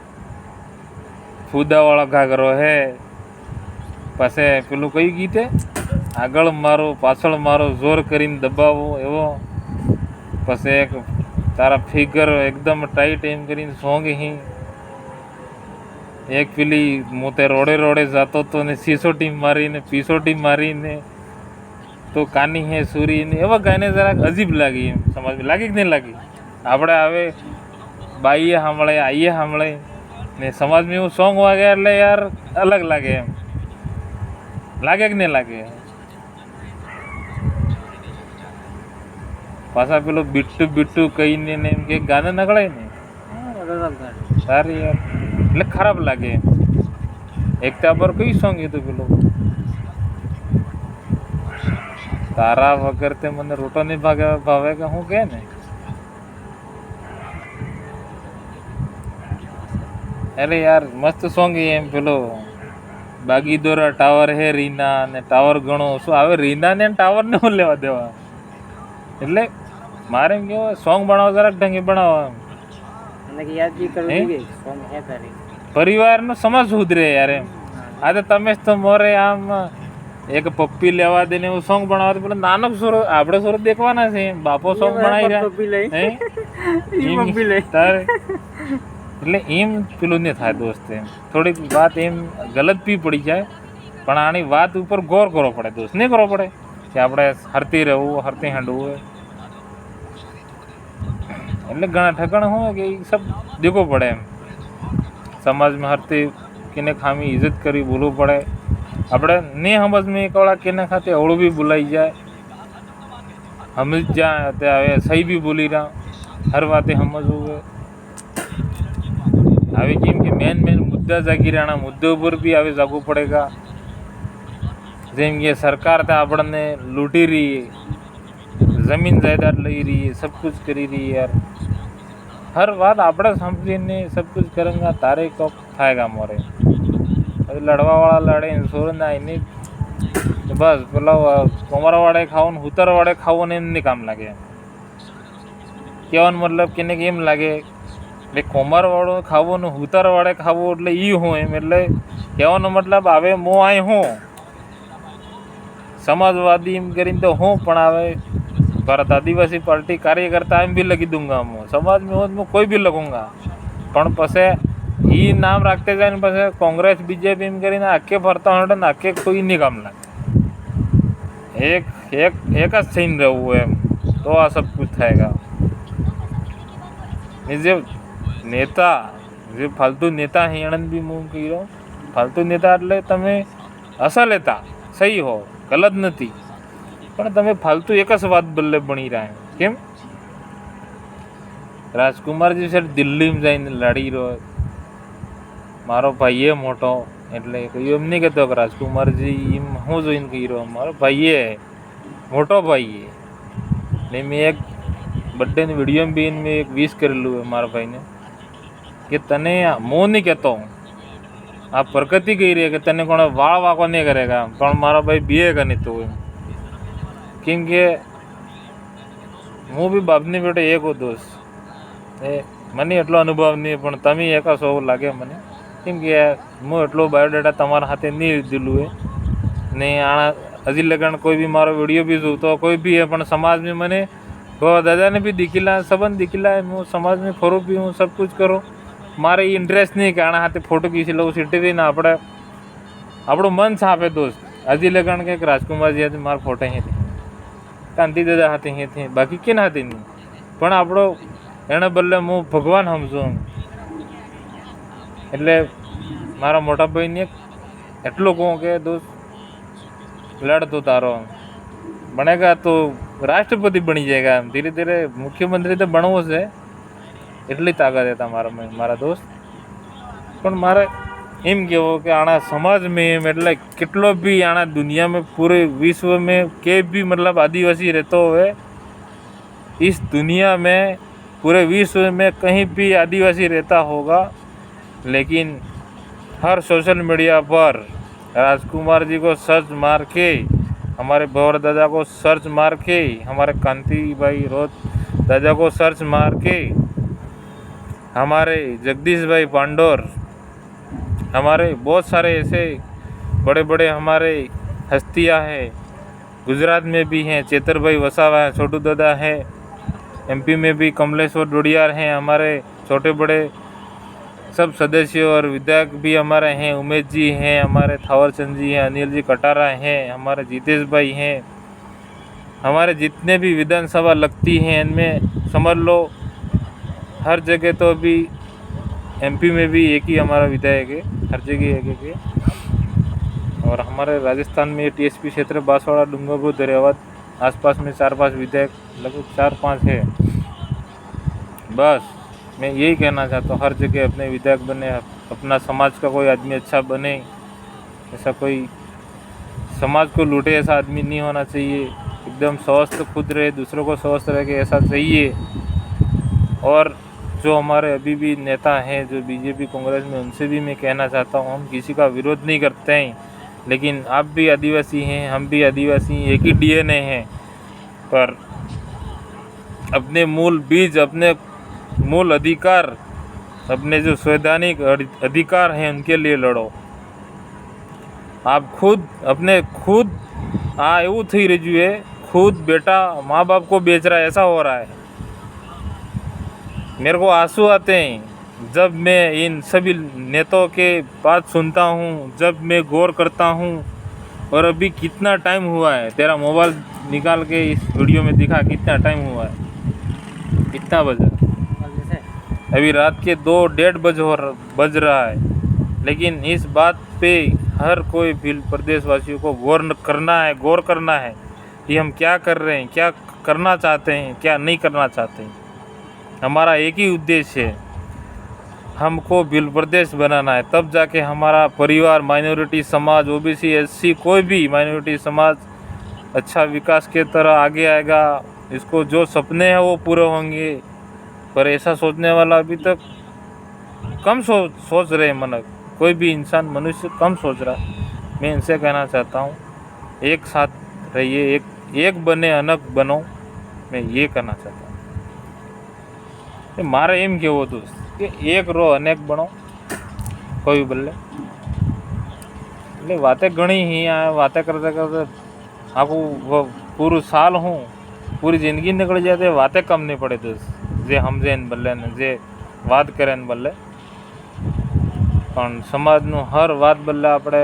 ફૂદાવાળા ઘાઘરો હે પછી પેલું કયું ગીત હે આગળ મારો પાછળ મારો જોર કરીને દબાવો એવો પછી એક તારા ફિગર એકદમ ટાઈટ એમ કરીને સોંગ હી એક પેલી મોતે રોડે જતો તો ને સિસોટી મારીને પીસોટી મારીને તો કાની હે સુરી ને એવા ગાયને જરાક અજીબ લાગી એમ સમાજમાં લાગી કે નહીં લાગી આપણે હવે બાઈએ સાંભળે આઈએ સાંભળે ને સમાજમાં એવું સોંગ વાગે એટલે યાર અલગ લાગે એમ લાગે કે નહીં લાગે પાછા પેલો બિટ્ટુ કહીને ને એમ કે ગાને નકળાય ને સારી યાર એટલે ખરાબ લાગે એમ એકતા પર કઈ સોંગ હતું પેલું તારા વગર તે મને રોટો નહીં ભાવે કે હું કે ને અરે યાર મસ્ત સોંગ એમ પેલો બાગીદોરા ટાવર હે રીના ને ટાવર ગણો શું આવે રીના ને ટાવર ને હું લેવા દેવા એટલે મારે એમ કેવું સોંગ બનાવો જરાક ઢંગે બનાવો પરિવારનો સમાજ સુધરે યાર એમ આ તો તમે જ તો મોરે આમ એક પપ્પી લેવા દે ને એવું સોંગ બનાવવા તો પેલા નાનો સોર આપણે સોર દેખવાના છે બાપો સોંગ બનાવી રહ્યા તારે એટલે એમ પેલું નહીં થાય દોસ્ત એમ થોડીક વાત એમ ગલત બી પડી જાય પણ આની વાત ઉપર ગૌર કરવો પડે દોસ્ત નહીં કરવો પડે કે આપણે હરતી રહેવું હરતી હાંડવું હોય એટલે ઘણા ઠકાણ હોય કે એ સબ દેખવું પડે એમ સમાજમાં હરતી કેને ખામી ઇજ્જત કરી બોલવું પડે આપણે નહીં સમજમાં એકવાળા કેને ખાતે અવળું બી બોલાઈ જાય સમજ જાય તે હવે સહી બી બોલી રહ્યા હર વાતે સમજવું હોય હવે કેમ કે મેન મુદ્દા જાગી રહ્યા મુદ્દા ઉપર બી હવે જાગવું પડેગા જેમ કે સરકાર તો આપણને લૂંટી રહી જમીન જાયદાદ લઈ રહી સબ કુછ કરી રહી યાર हर बात આપણે સમજીને सब कुछ करेंगे तारे कब थाएगा मोरे अभी लड़वा वाला लड़े इंश्योर ना नहीं बस પેલા કોમરા વાળે ખાવું ને હુતર વાળે ખાવું ને એમને કામ લાગે કહેવાનો મતલબ કેને કેમ લાગે એટલે કોમર વાળો ખાવું ને હુતર વાળે ખાવું એટલે એ હું એમ એટલે કહેવાનો મતલબ હવે હું અહીં હું સમાજવાદી એમ કરીને તો હું પણ આવે भारत आदिवासी पार्टी कार्यकर्ता एम भी लगी दूंगा मैं समाज में हो मैं कोई भी लगूंगा पण पसे ई नाम राखते जाए ने पसे कांग्रेस बीजेपी एम કરીને આખે ફરતા હોય ને આખે કોઈ નહીં કામ લાગે એક એક એક જ થઈને રહેવું એમ તો આ સબ કુછ થાયગા ને જે નેતા જે ફાલતુ નેતા હે એણે બી હું કહી રહ્યો ફાલતુ નેતા એટલે તમે અસલ હતા સહી હો ગલત નથી પણ તમે ફાલતુ એક જ વાત બદલે બની રહ્યા કેમ રાજકુમારજી સર દિલ્હીમાં જઈને લડી રહ્યો મારો ભાઈએ મોટો એટલે એમ નહીં કહેતો કે રાજકુમારજી એમ હું જોઈને કહી રહ્યો મારો ભાઈએ મોટો ભાઈએ ને મેં એક બર્થડેની વિડીયોમાં બી મેં એક વિશ કરેલું है મારા ભાઈને કે તને હું નહીં કહેતો આ પ્રગતિ કહી રહી કે તને કોણ વાળ વાકો નહીં કરેગા પણ મારો ભાઈ બીએ કરી તું એમ કેમ કે હું બી બાપની બેટો એક હો દોસ્ત એ મને એટલો અનુભવ નહીં પણ તમે એક હશો એવું લાગે મને કેમ કે હું એટલો બાયોડેટા તમારા હાથે નહીં લીધેલું એ ને આ હજી લગન કોઈ બી મારો વિડીયો બી જોતો કોઈ બી है પણ समाज में मैंने बाबा दादा ने भी दिखिला सबन दिखिला है मैं समाज में फरूँ भी हूँ सब कुछ करो मारे इंटरेस्ट नहीं कि आना हाथे फोटो खींची लो सीटी थी ना આપણે આપણું મન છાપે દોસ્ત હજી લગન કે રાજકુમાર जी हाथे मारा फोटो ही थे કાંતિ દાદા હાથે ही थे बाकी किन हाथे नहीं પણ આપણો એને બદલે હું ભગવાન સમજુ એટલે મારા મોટા ભાઈને એટલું કહું કે દોસ્ત लड़ तो तारो बनेगा तो राष्ट्रपति बनी जाएगा धीरे धीरे मुख्यमंत्री तो बनवो से એટલી તાકાત है મારા દોસ્ત પણ મારે એમ કહેવો કે આના સમાજ में એટલે કેટલો भी આના दुनिया में पूरे विश्व में के भी मतलब आदिवासी रहते हुए इस दुनिया में पूरे विश्व में कहीं भी आदिवासी रहता होगा लेकिन हर सोशल मीडिया पर राजकुमार जी को सर्च मार के हमारे भवर दादा को सर्च मार के हमारे कांति भाई रोत दादा को सर्च मार के हमारे जगदीश भाई पांडोर हमारे बहुत सारे ऐसे बड़े बड़े हमारे हस्तियां हैं गुजरात में भी हैं चेतर भाई वसावा है छोटू दादा है एमपी में भी कमलेश्वर डोडियार हैं हमारे छोटे बड़े सब सदस्य और विधायक भी हमारे हैं उमेश जी हैं हमारे थावरचंद जी हैं अनिल जी कटारा हैं हमारे जितेश भाई हैं हमारे जितने भी विधानसभा लगती हैं इनमें समझ लो हर जगह तो अभी एमपी में भी एक ही हमारा विधायक है हर जगह एक है और हमारे राजस्थान में टीएसपी क्षेत्र बांसवाड़ा डूंगरपुर दरियावाद आसपास में 4-5 विधायक लगभग 4-5 है बस मैं यही कहना चाहता हूँ हर जगह अपने विधायक बने अपना समाज का कोई आदमी अच्छा बने ऐसा कोई समाज को लूटे ऐसा आदमी नहीं होना चाहिए एकदम स्वस्थ खुद रहे दूसरों को स्वस्थ रह के ऐसा चाहिए और जो हमारे अभी भी नेता हैं जो बीजेपी कांग्रेस में उनसे भी मैं कहना चाहता हूँ हम किसी का विरोध नहीं करते हैं लेकिन आप भी आदिवासी हैं हम भी आदिवासी एक ही डीएनए हैं पर अपने मूल बीज अपने मूल अधिकार अपने जो संवैधानिक अधिकार हैं उनके लिए लड़ो आप खुद अपने खुद એવું થઈ રહ્યું है खुद बेटा माँ बाप को बेच रहा है ऐसा हो रहा है मेरे को आंसू आते हैं जब मैं इन सभी नेताओं के बात सुनता हूँ जब मैं गौर करता हूँ और अभी कितना टाइम हुआ है तेरा मोबाइल निकाल के इस वीडियो में दिखा कितना टाइम हुआ है कितना बजा अभी रात के 2:30 बज रहा है लेकिन इस बात पे हर कोई भी प्रदेशवासियों को गौर करना है कि हम क्या कर रहे हैं क्या करना चाहते हैं क्या नहीं करना चाहते हैं हमारा एक ही उद्देश्य है हमको बिल प्रदेश बनाना है तब जाके हमारा परिवार माइनॉरिटी समाज ओबीसी एससी कोई भी माइनॉरिटी समाज अच्छा विकास के तरह आगे आएगा इसको जो सपने हैं वो पूरे होंगे पर ऐसा सोचने वाला अभी तक कम सोच रहे मनक कोई भी इंसान मनुष्य कम सोच रहा मैं इनसे कहना चाहता हूँ एक साथ रहिए एक बने अनक बनो मैं ये कहना चाहता हूँ मारे एम केवो दोस्त कि एक रो अनेक बनो कोई बल्ले એટલે વાતે ઘણી ही बातें करते करते आखू पूરું साल हूँ પૂરી જિંદગી નીકળી જાય તો વાતે કમ નહીં પડે દોસ્ત, જે સમજે ને બદલે ને જે વાત કરે ને બદલે. પણ સમાજનું હર વાત બદલે આપણે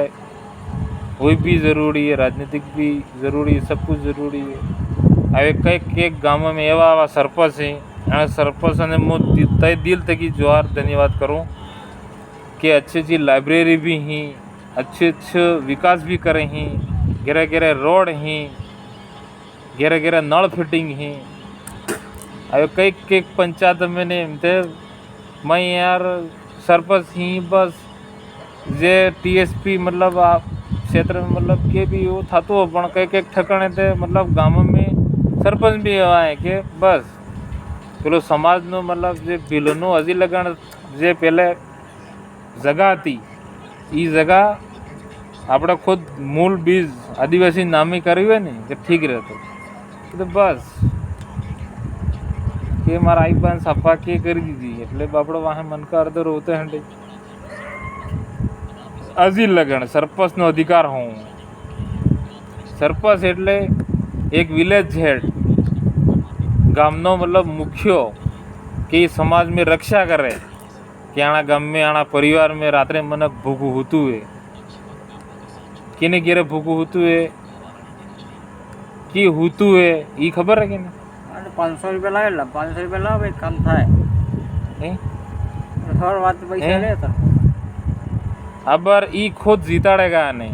કોઈ भी ज़रूरी है, राजनीतिक भी ज़रूरी है, सब कुछ ज़रूरी है. હવે કંઈક ગામમાં એવા એવા સરપંચ છે, અને સરપંચને હું તય દિલ થકી જોહાર ધન્યવાદ કरूँ कि अच्छी अच्छी लाइब्रेरी भी हैं, अच्छे अच्छे विकास भी करे हैं, घेरे घेरे रोड हैं, घेरे घेरे नल फिटिंग हैं. હવે કંઈક પંચાયત में ને એમ તે मैं यार सरपंच ही बस જે ટીએસપી મતલબ આ क्षेत्र में मतलब के भी वो था तो पण कई ठिकाने थे मतलब गाँव में सरपंच भी एवा है कि बस પેલો સમાજનો મતલબ જે ભીલોનું હજી લગણ જે પહેલે જગા હતી એ જગા આપણે ખુદ મૂળ બીજ આદિવાસી નામી કર્યું હોય ને કે ઠીક રહેતો. તો બસ કે મારા આઈ બાન સફા કે કરી દીધી એટલે બાપડો વાહે મનકા અર્ધો રોતે હંડે હજી લગણ સરપંચનો અધિકાર હોઉં. સરપંચ એટલે એક વિલેજ હેડ, ગામનો મતલબ મુખ્યો કે સમાજ में रक्षा करे कि आना गाम में आना परिवार में रात्रे मन भूखू होतू है किने घेरे भूखू होतू है कि होतू है ये खबर है कि नहीं. 500 રૂપિયા લાવેલા, 500 રૂપિયા લાવો એક કામ થાય. હર વાત પૈસા લે તો अबर ई खुद जीताड़ेगा नहीं,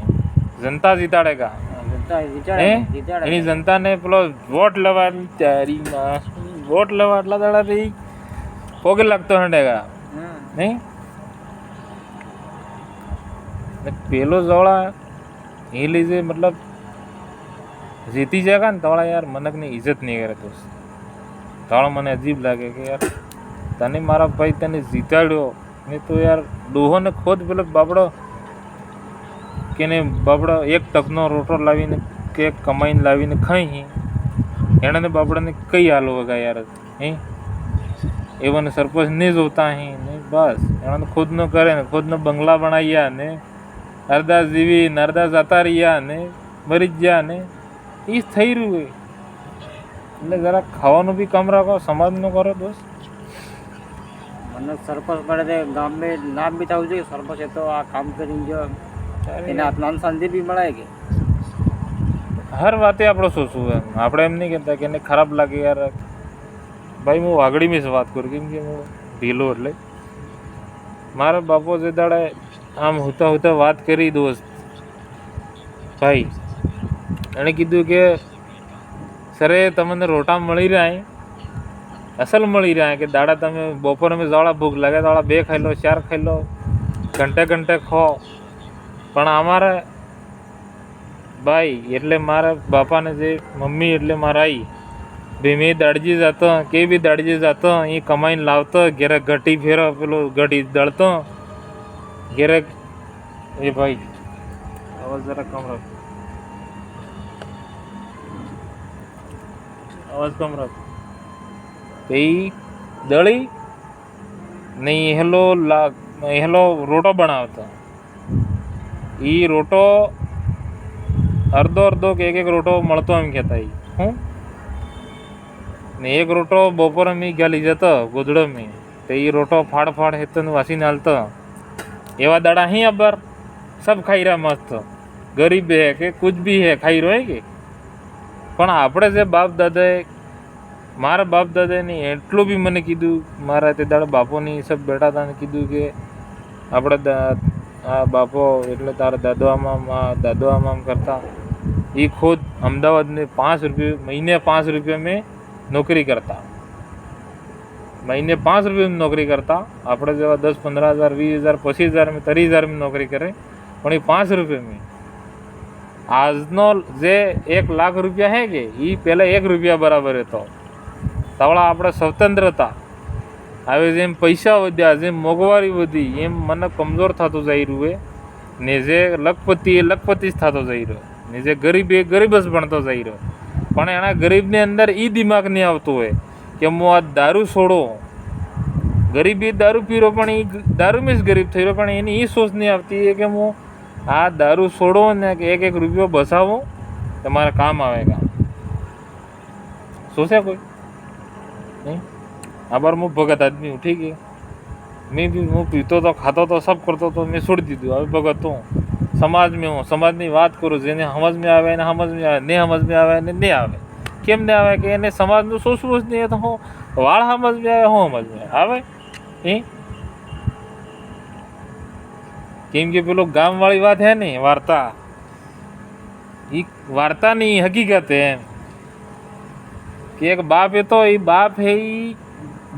जनता जीताड़ेगा. એની જનતાને પેલો વોટ લેવા તૈયારી વોટ લેવા એટલા દાડા થી પોગે લાગતો હંડેગા નહીં. પેલો જવળા એ લીધે મતલબ જીતી જાયગા ને તવળા યાર મનકની ઇજ્જત નહીં કરે દોસ્ત. તવળા મને અજીબ લાગે કે યાર તને મારા ભાઈ તને જીતાડ્યો નહીં તો યાર ડોહોને ખુદ પેલો બાપડો કે ને બાપડો એક ટકનો રોટો લાવીને કે કમાઈને લાવીને ખાઈ એણે બાપડાને કઈ હાલો વગા યાર હે એવાને સરપંચ નહીં જોતા અહીં ને બસ એણે ખુદનો કરે ને ખુદનો બંગલા બનાવ્યા ને અરદાસ જીવી ને અરદાસ જતા રહ્યા ને મરી જ ગયા ને એ જ થઈ રહ્યું હોય. એટલે જરા ખાવાનું બી કમ રાખો, સમાજનું કરો દોસ્ત. મને સરપંચ મળે તે ગામ में નામ બી થવું જોઈએ સરપંચ એ તો આ કામ કરીને જો એને આત્માન શાંતિ બી મળે કે હર વાતે આપણો સોચવું એમ આપણે એમ નહીં કહેતા કે એને ખરાબ લાગે યાર. ભાઈ હું વાગડી મિસ વાત કરું કેમ કે હું ઢીલો એટલે મારા બાપો જે દાડે આમ હોતા હોતા વાત કરી દોસ્ત ભાઈ એણે કીધું કે સરે તમને રોટા મળી રહ્યા અસલ મળી રહ્યા કે દાડા તમે બપોર મેં જાડા ભૂખ લાગે દાડા 2 ખાઈ લો 4 ખાઈ લો ઘંટે ઘંટે ખો. પણ અમારે ભાઈ એટલે મારા બાપાને જે મમ્મી એટલે મારા આઈ બે મેં દાડજી જતો કે બી દાડજી જતો એ કમાઈને લાવતો ઘેરે ઘટી ફેરો પેલો ઘટી દળતો ઘેરે. એ ભાઈ અવાજ જરા કમ રાખ, અવાજ કમ રાખ. તો એ દળી નહીં હેલો રોટો બનાવતો. એ રોટો અડધો અડધો કે એક રોટો મળતો એમ કહેતા હું ને એક રોટો બપોરે મેં ગાલી જતો ગોદડો મેં તો એ રોટો ફાડ ફાડ હેતો વાસીને હાલતો. એવા દાડા અહીં અબર સબ ખાઈ રહ્યા મસ્ત, ગરીબ હે કે કુછ બી હે ખાઈ રહ્યો કે. પણ આપણે જે બાપ દાદાએ મારા બાપ દાદાએ એટલું બી મને કીધું, મારા તે દાડા બાપોની સબ બેઠા હતા ને કીધું કે આપણે આ બાપો એટલે તારા દાદો આમ કરતા એ ખુદ અમદાવાદ में 5 रुपये महीने 5 रुपये में नौकरी करता, महीने 5 रुपये में नौकरी करता. આપણે જેવા 10-15,000 20,000 25,000 में 30,000 में नौकरी करे પણ એ 5 रुपये में આજનો જે 1 લાખ રૂપિયા હે કે એ પહેલાં 1 રૂપિયા બરાબર હતો. તવળા આપણે સ્વતંત્ર હતા. હવે જેમ પૈસા વધ્યા જેમ મોંઘવારી વધી એમ મને કમજોર થતું જઈ રહ્યું હોય ને જે લખપતિ એ લખપતિ જ થતો જઈ રહ્યો ને જે ગરીબ એ ગરીબ જ ભણતો જઈ રહ્યો. પણ એના ગરીબની અંદર એ દિમાગ નહીં આવતું હોય કે હું આ દારૂ છોડો. ગરીબ એ દારૂ પીરો પણ એ દારૂમાં જ ગરીબ થઈ રહ્યો પણ એની એ સોચ નહીં આવતી કે હું આ દારૂ છોડો ને કે 1-1 રૂપિયો બચાવો તમારા કામ આવેગા. सोचा कोई नहीं। आबार मु भगत आदमी हूँ, ठीक है, मैं भी હું પીતો તો ખાતો તો સબ કરતો તો મેં છોડી દીધું, હવે ભગત હું સમાજ में હું સમાજની વાત કરું, જેને સમજમાં આવે એને સમજમાં આવે, ને સમજમાં આવે એને નહીં આવે. કેમ નહીં આવે કે એને સમાજનું સોચવું જ નહીં, તો હું વાળ સમજમાં આવે, હું સમજમાં આવે એ કેમ કે પેલો ગામવાળી વાત હે ને વાર્તા, એ વાર્તા ની હકીકત હે એમ કે એક બાપ હતો, એ બાપ હે ઈ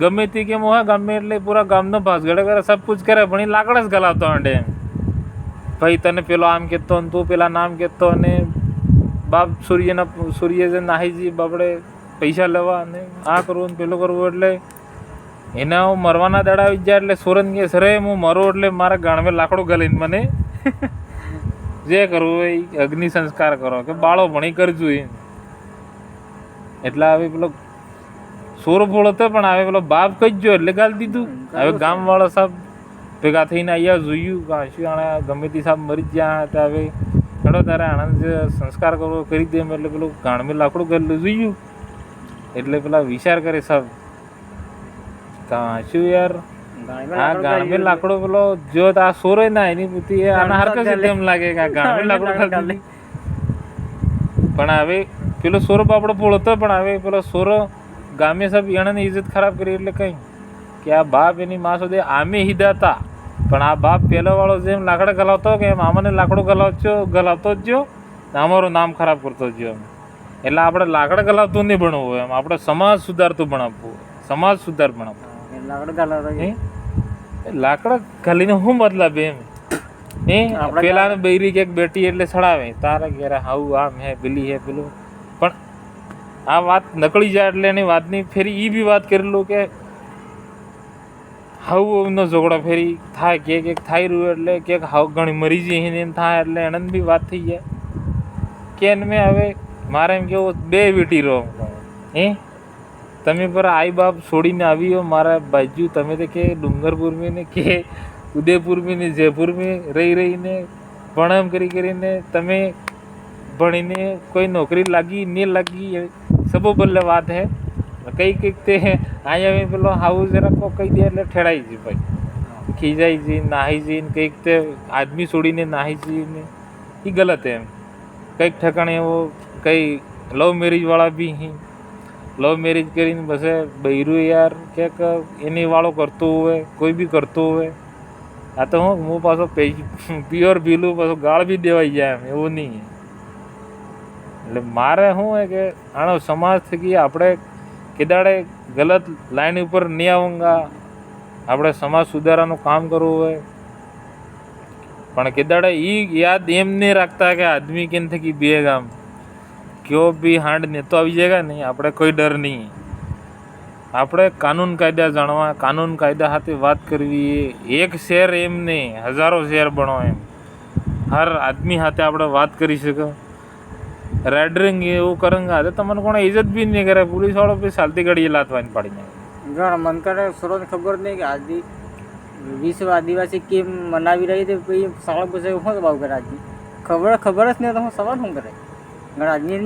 ગમે તે કેમ હોય ગમે એટલે પૂરા ગામનો ભાસગડે કરે, સબ કુછ કરે, પણ એ લાકડા જ ગલાવતો અંડે એમ. ભાઈ તને પેલો આમ કહેતો ને તું પેલા નામ કહેતો, અને બાપ સૂર્ય જે નાહીજી બાપડે પૈસા લેવા અને આ કરવું ને પેલું કરવું, એટલે એના હું મરવાના દાડા આવી જાય એટલે સુરન કે સરે હું મરું એટલે મારા ગાણમે લાકડું ગલીને મને જે કરવું હોય એ અગ્નિ સંસ્કાર કરો કે બાળો ભણી કરજો એમ. એટલે હવે પેલો સોર ફોળ હતો, પણ હવે પેલો બાપ કહી ગયો એટલે ગાલ દીધું. હવે ગામવાળા સાહેબ ભેગા થઈને અહીંયા જોયું કે શું આણે ગમે તે સાહેબ મરી ગયા હતા, હવે હેડો તારે આણંદ જે સંસ્કાર કરવો કરી દે, એટલે પેલું ગાણમે લાકડું કરેલું જોયું. એટલે પેલા વિચાર કરે સાહેબ શું યાર આ ગાણમે લાકડો પેલો જો આ સોરે ના એની પૂતી આના હરકત એમ લાગે કે આ ગાણમે લાકડું ખાલી. પણ હવે પેલો સોરો બાપડો પોળતો, પણ હવે પેલો સોરો ગામે સાહેબ એને ઇજ્જત ખરાબ કરી, એટલે કઈ કે આ બાપ એની માં સુધી આમે હીધા હતા, પણ આ બાપ પેલો વાળો જેમ લાકડા ગલાવતો કે એમ આમને લાકડું ગલાવતો જ જો, અમારું નામ ખરાબ કરતો જ જો. એટલે આપણે લાકડા ગલાવતું નહીં ભણવું, એમ આપણે સમાજ સુધારતું ભણાવવું, સમાજ સુધાર ભણાવવું. લાકડા ખાલીને શું મતલબ એમ એ પેલા બૈરી કે બેટી એટલે સડાવે તારા ઘેરે હાવું આમ હે પેલી હે પેલું, પણ આ વાત નકળી જાય એટલે એની વાતની ફેરી એ બી વાત કરેલું કે હાવું નો ઝઘડો ફેરી થાય કે થાય રહ્યું, એટલે કે હાવ ઘણી મરી જઈ એમ થાય, એટલે એને બી વાત થઈ જાય કે મેં હવે મારે એમ કેવું બે વીટી રહો હે તમે પર આઈ બાપ છોડીને આવી હો મારા બાજુ, તમે તો કે ડુંગરપુર મેં ને કે ઉદયપુર મેં ને જયપુર મેં રહીને ભણમ કરીને તમે ભણીને કોઈ નોકરી લાગી નહીં લાગી, સબો બદલે વાત હે. કંઈક તે અહીંયા પેલો હાવું જરા કો કહી દે એટલે ઠેડાઈ છે ભાઈ, ખીજાઈ છે, નાહી જઈને કંઈક તે આદમી છોડીને નાહી જઈને એ ગલત એમ. કંઈક ઠેકાણે એવો કંઈ લવ મેરેજવાળા બી લવ મેરેજ કરીને બસ બૈરું યાર ક્યાંક એની વાળો કરતો હોય, કોઈ બી કરતો હોય. આ તો હું પાછો પ્યોર પીલું પાછું ગાળ બી દેવાઈ જાય એમ, એવું નહીં. એટલે મારે શું હોય કે આનો સમાજ થકી આપણે કેદાડે ગલત લાઈન ઉપર નહીં આવુંગા, આપણે સમાજ સુધારાનું કામ કરવું હોય, પણ કેદાડે એ યાદ એમ નહીં રાખતા કે આદમી કેમ થકી બે ગામ કયો બી હાંડ નેતો આવી જાય નહીં, આપણે કોઈ ડર નહીં. આપણે કાનૂન કાયદા જાણવા, કાનૂન કાયદા સાથે વાત કરવી, એક શેર એમ નહીં હજારો શેર બનો એમ હર આદમી સાથે આપણે વાત કરી શકે. રેડરિંગ એવું કરેંગા તો તમને કોણ ઇજ્જત બી નહીં કરે, પોલીસ વાળો બી ચાલતી ઘડીએ લાતવાની પડી જાય. ઘણા મન કરે સરોને ખબર નહીં કે આદિ વિશ્વ આદિવાસી કેમ મનાવી રહી હતી, પછી સાળો પછી શું દબાવ કરે આદમી ખબર જ નહીં, તો હું સવાલ શું કરે ઘણા આદમી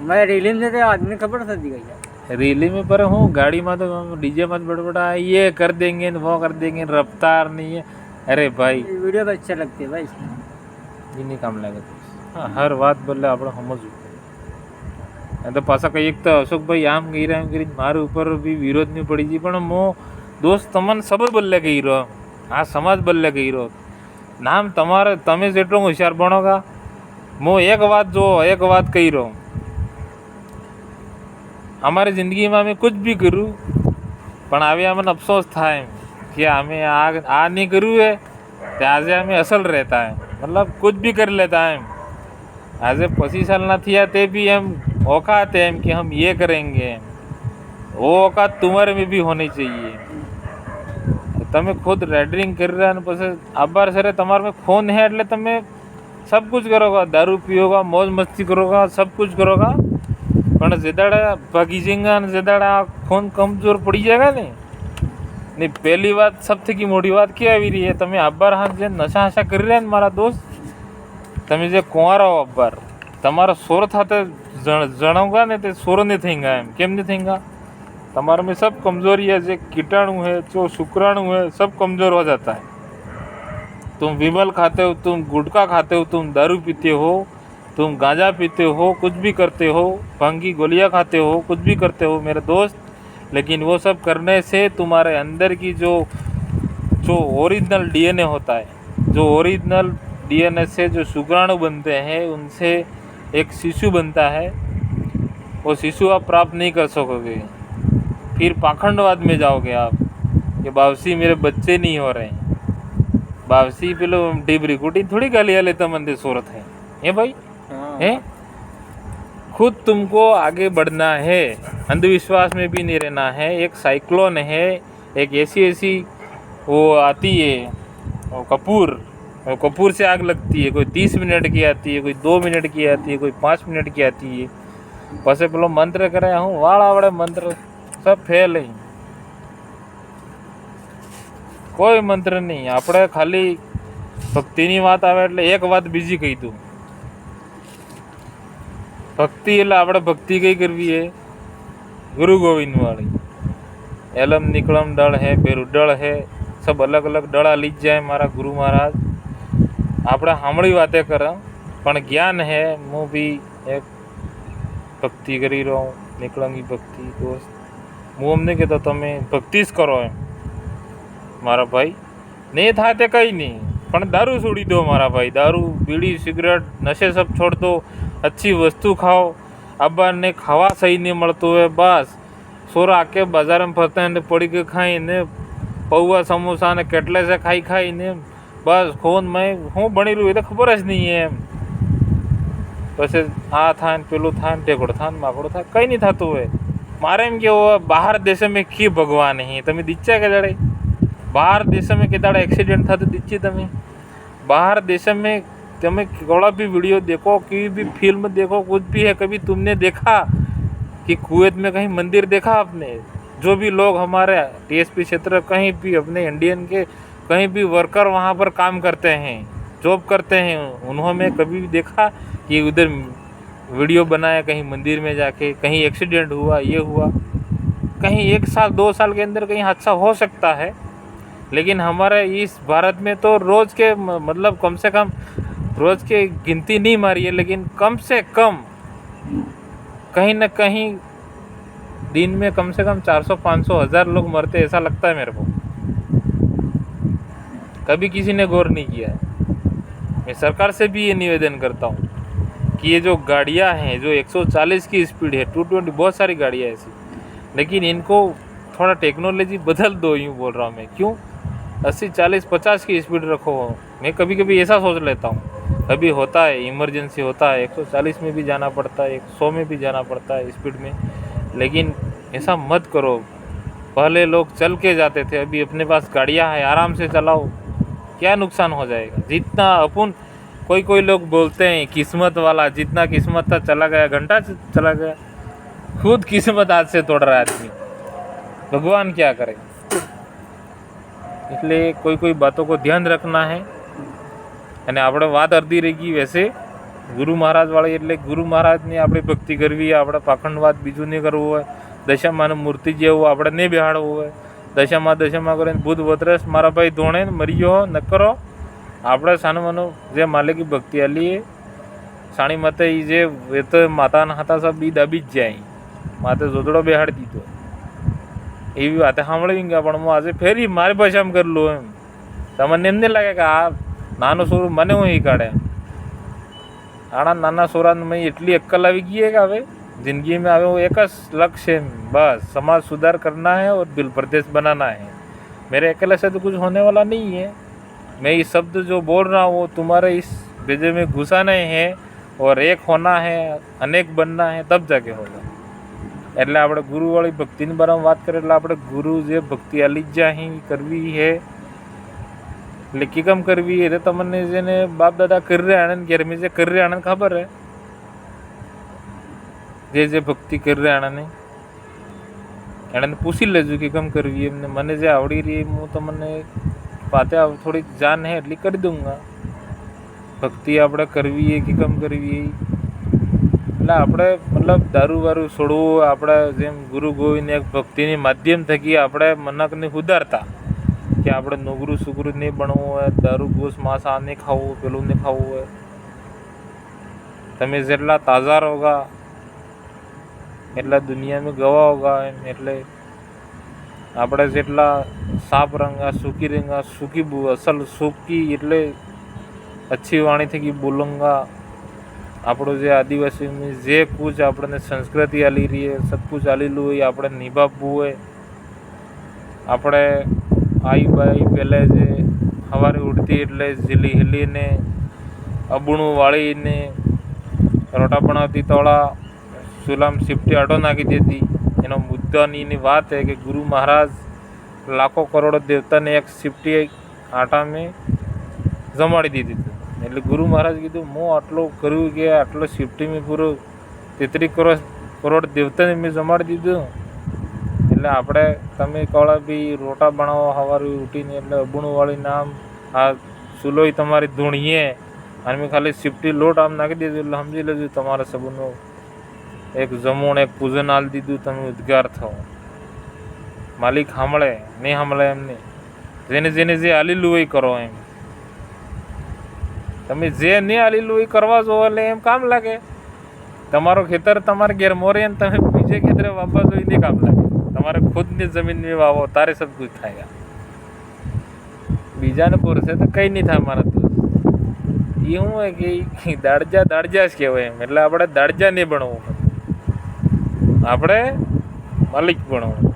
મેં રેલી में तो आदमी खबर थी गई रेली में पर हूँ गाड़ी में तो डीजे मत बड़बड़ा ये कर देंगे वो कर देंगे, रफ्तार नहीं है. अरे भाई वीडियो में अच्छा लगती है भाई, ये नहीं काम लगे. हाँ हर बात बोले आप समझू तो पासा कई एक तो अशोकभाई आम गई रहा है मारे ऊपर भी विरोध नहीं पड़ी थी, पण मो दोस्त तमन सब बदले गई रहो, आ समाज बदले गई रहो. नाम तमारे तमे जेटलो होशियार बनोगा. मो एक बात कही रहो, हमारी जिंदगी में मैं कुछ भी करूँ पण आवे अमन अफसोस था कि हमें आ नहीं करूँ है तो आज हमें असल रहता है, मतलब कुछ भी कर लेता है. आज 25 साल ना थिया ते भी हम औकात है कि हम ये करेंगे, वो औकात तुम्हारे में भी होनी चाहिए. તમે ખુદ રેડરિંગ કરી રહ્યા અને પછી આભાર સરે તમારે में खून है એટલે તમે सब कुछ करोगा, दारू पियोगा, मौज मस्ती करोगा, सब कुछ करोगा, પણ જેદાડા ભાગી જંગા અને જેદાડા ખૂન કમજોર પડી જાયગા ને પહેલી વાત સૌથી મોટી વાત કે આવી રહી है તમે આભાર હાથ જે નશા હશા કરી રહ્યા ને મારા દોસ્ત, તમે જે કુંવારા હો આભાર તમારા સોર સાથે જણાવगा ને તે सोर नहीं थेंगा एम केम नहीं थेंगा तुम्हारे में सब कमजोरी है, जो कीटाणु है, जो शुक्राणु है, सब कमजोर हो जाता है। तुम विमल खाते हो, तुम गुटखा खाते हो, तुम दारू पीते हो, तुम गांजा पीते हो, कुछ भी करते हो, भांग की गोलियां खाते हो, कुछ भी करते हो मेरे दोस्त, लेकिन वो सब करने से तुम्हारे अंदर की जो ओरिजिनल डीएनए होता है, जो ओरिजिनल डीएनए से जो शुक्राणु बनते हैं, उनसे एक शिशु बनता है। वो शिशु आप प्राप्त नहीं कर सकोगे। फिर पाखंडवाद में जाओगे आप कि बावसी मेरे बच्चे नहीं हो रहे हैं। बावसी पे लो डिबरी कुटी थोड़ी गालियाँ लेता मंदिर सूरत है भाई है। खुद तुमको आगे बढ़ना है, अंधविश्वास में भी नहीं रहना है। एक साइक्लोन है, एक ऐसी वो आती है वो कपूर से आग लगती है। कोई 30 मिनट की आती है, कोई 2 मिनट की आती है, कोई 5 मिनट की आती है। पसे पेलो मंत्र करे हूँ वाड़ा मंत्र सब फेल है, कोई मंत्र नहीं। આપણે ખાલી ભક્તિની વાત આવે એટલે એક વાત બીજી કહી દઉં। ભક્તિ એટલે આપણે ભક્તિ કઈ કરવી है गुरु गोविंद वाली। एलम निकलम डल है, बेरुडल है, सब अलग अलग डड़ा लीज जाए मारा गुरु महाराज। આપણે સાંભળી વાતે કરે પણ જ્ઞાન है। હું भी एक ભક્તિ કરી રહ્યો હું, નિકળંગી ભક્તિ દોસ્ત। હું અમને કહેતો તમે ભક્તિ જ કરો એમ મારા ભાઈ। नहीं था ते कहीं नहीं, पण दारू छोड़ी दो मारा भाई। दारू बीड़ी सिगरेट नशे सब छोड़ दो, अच्छी वस्तु खाओ। अब्बा ने खावा सही नहीं મળતું है, बस सोरा आके बाजार में फरते हैं पड़ी के खाई ने पौवा समोसा ने केटले से खाई ने बस खून में हूँ बनी रही तो खबर ज नहीं है। પછી આ થાય ને પેલું થાય ને ટેકોડ થાય ને માકડો થાય, કંઈ નહીં થતું હોય। મારે એમ કેવું બહાર દેશ में की भगवान नहीं તમે દીચ્યા કે દાડે बाहर देश में के दाड़ा एक्सीडेंट था तो दीजिए तमें बाहर देश में तुम्हें कोड़ा भी वीडियो देखो, कोई भी फिल्म देखो, कुछ भी है, कभी तुमने देखा कि कुवैत में कहीं मंदिर देखा आपने? जो भी लोग हमारे टीएसपी क्षेत्र कहीं भी अपने इंडियन के कहीं भी वर्कर वहाँ पर काम करते हैं, जॉब करते हैं, उन्होंने कभी भी देखा कि उधर वीडियो बनाया कहीं मंदिर में जाके कहीं एक्सीडेंट हुआ, ये हुआ? कहीं 1 साल 2 साल के अंदर कहीं हादसा हो सकता है, लेकिन हमारे इस भारत में तो रोज़ के मतलब कम से कम रोज़ के गिनती नहीं मारी है, लेकिन कम से कम कहीं न कहीं दिन में कम से कम 400-500 हज़ार लोग मरते, ऐसा लगता है मेरे को। कभी किसी ने गौर नहीं किया है। मैं सरकार से भी ये निवेदन करता हूँ कि ये जो गाड़ियाँ हैं, जो 140 की स्पीड है, 220 बहुत सारी गाड़ियाँ ऐसी, लेकिन इनको थोड़ा टेक्नोलॉजी बदल दो, यूँ बोल रहा हूँ मैं। क्यों 80, 40, 50 की स्पीड रखो। मैं कभी कभी ऐसा सोच लेता हूँ, कभी होता है इमरजेंसी होता है 140 में भी जाना पड़ता है, 100 में भी जाना पड़ता है स्पीड में, लेकिन ऐसा मत करो। पहले लोग चल के जाते थे, अभी अपने पास गाड़ियाँ हैं, आराम से चलाओ, क्या नुकसान हो जाएगा? जितना अपन कोई लोग बोलते हैं किस्मत वाला, जितना किस्मत था चला गया, घंटा चला गया। खुद किस्मत हाथ से तोड़ रहा है आदमी, भगवान क्या करे? इसलिए कोई बातों को ध्यान रखना है। અને આપણે વાત અડધી રહી ગઈ વૈસે ગુરુ મહારાજ વાળી, એટલે ગુરુ મહારાજની આપણે ભક્તિ કરવી, આપણે પાખંડવાદ બીજું નહીં કરવું હોય। દશામાનું મૂર્તિ જેવું આપણે નહીં બેહાડવું હોય। દશામાં કરીને ભૂત વતરસ મારા ભાઈ ધોણે મરી ગયો ન કરો। આપણે સાનુમાનું જે માલિકી ભક્તિ આલી સાણી માતે એ જે એ તો માતાના હાથા સબ બી દાબી જ જાય, માતે જોતડો બેહાડી દીધો। એવી વાતે સાંભળવી ગયા, પણ હું આજે ફેરી મારી ભાષામાં કરેલું એમ। તમને એમ નહીં લાગે કે આ નાનો છોરું મને હું એ કાઢે? આના નાના છોરાને મેં એટલી અક્કલ આવી गई है कि હવે ज़िंदगी में आवे वो एक लक्ष्य है, बस समाज सुधार करना है और बिल प्रदेश बनाना है। मेरे अकेले से तो कुछ होने वाला नहीं है। मैं ये शब्द जो बोल रहा हूँ वो तुम्हारे इस भेजे में घुसाना है और एक होना है, अनेक बनना है, तब जाके होगा। એટલે આપણે ગુરુવાળી ભક્તિની બારામાં વાત કરીએ એટલે આપણે ગુરુ જે ભક્તિ આલી જ અહીં કરવી છે, એટલે કેમ કરવી એ તો તમને જેને બાપ દાદા કરી રહ્યા આનંદ ઘેર મેં જે કરી રહ્યા આનંદ ખબર હે, જે ભક્તિ કરી રહ્યા આનંદ એને પૂછી લેજો કે કેમ કરવી એમને। મને જે આવડી રહી હું તમને વાતે થોડીક જાન હે એટલી કરી દઉંગા। ભક્તિ આપણે કરવી કે કેમ કરવી એટલે આપણે મતલબ દારૂ વારું છોડવું, આપણે જેમ ગુરુ ગોવિંદ એક ભક્તિની માધ્યમ થકી આપણે મનકને સુધારતા કે આપણે નુગરું સુગરું નહીં બનવું હોય, દારૂ ગોસ માંસ આ નહીં ખાવું, પેલું નહીં ખાવું હોય. તમે જેટલા તાજા રહોગા એટલા દુનિયામાં ગવા હોગા. એમ એટલે આપણે જેટલા સાફ રંગા, સુખી રંગા, સુખી અસલ સુખી એટલે अच्छी वाणी थकी बोलूँगा. આપણો જે આદિવાસીની જે કુછ આપણને સંસ્કૃતિ આલી રહી है, सब कुछ આલેલું હોય આપણે નિભાવવું હોય. આપણે આઈ બાઈ પહેલે જે સવારે ઉઠતી એટલે ઝીલી હિલીને અબણું વાળીને રોટા બનાવતી, તોળા સુલામ સિફટી આટો નાખી દેતી. એનો મુદ્દાની એની વાત है કે ગુરુ મહારાજ લાખો કરોડો દેવતાને એક સિફટી આટા મેં જમાડી દીધી હતી. એટલે ગુરુ મહારાજ કીધું હું આટલો કર્યું કે આટલો સિફ્ટી મેં પૂરો 33 કરોડ દેવતાને મેં જમાડી દીધું. એટલે આપણે તમે કળા બી રોટા બનાવો સવારે ઉઠીને એટલે અબૂણું વાળી નામ આ ચૂલોય તમારી ધૂણીએ અને મેં ખાલી સિફ્ટી લોટ આમ નાખી દીધું એટલે સમજી લેજો તમારા સબનું એક જમણ એક પૂજન આલી દીધું, તમે ઉદ્ગાર થાવ. માલિક સાંભળે નહીં સાંભળે એમને જેને જેને જે આલેલું હોય કરો. એમ તમે જે નહીં આલેલું હોય કરવા જો એટલે એમ કામ લાગે. તમારો ખેતર તમારે ઘેર મોરે ને તમે બીજે ખેતરે વાપવા જો નહીં કામ લાગે. તમારે ખુદની જમીન વાવો તારે સબ કુછ થાય. બીજાને પૂરશે તો કંઈ નહીં થાય. મારા તો એ શું હોય કે દાડજા દાડજા જ કહેવાય. એમ એટલે આપણે દાડજા નહીં ભણવું, આપણે માલિક ભણવું.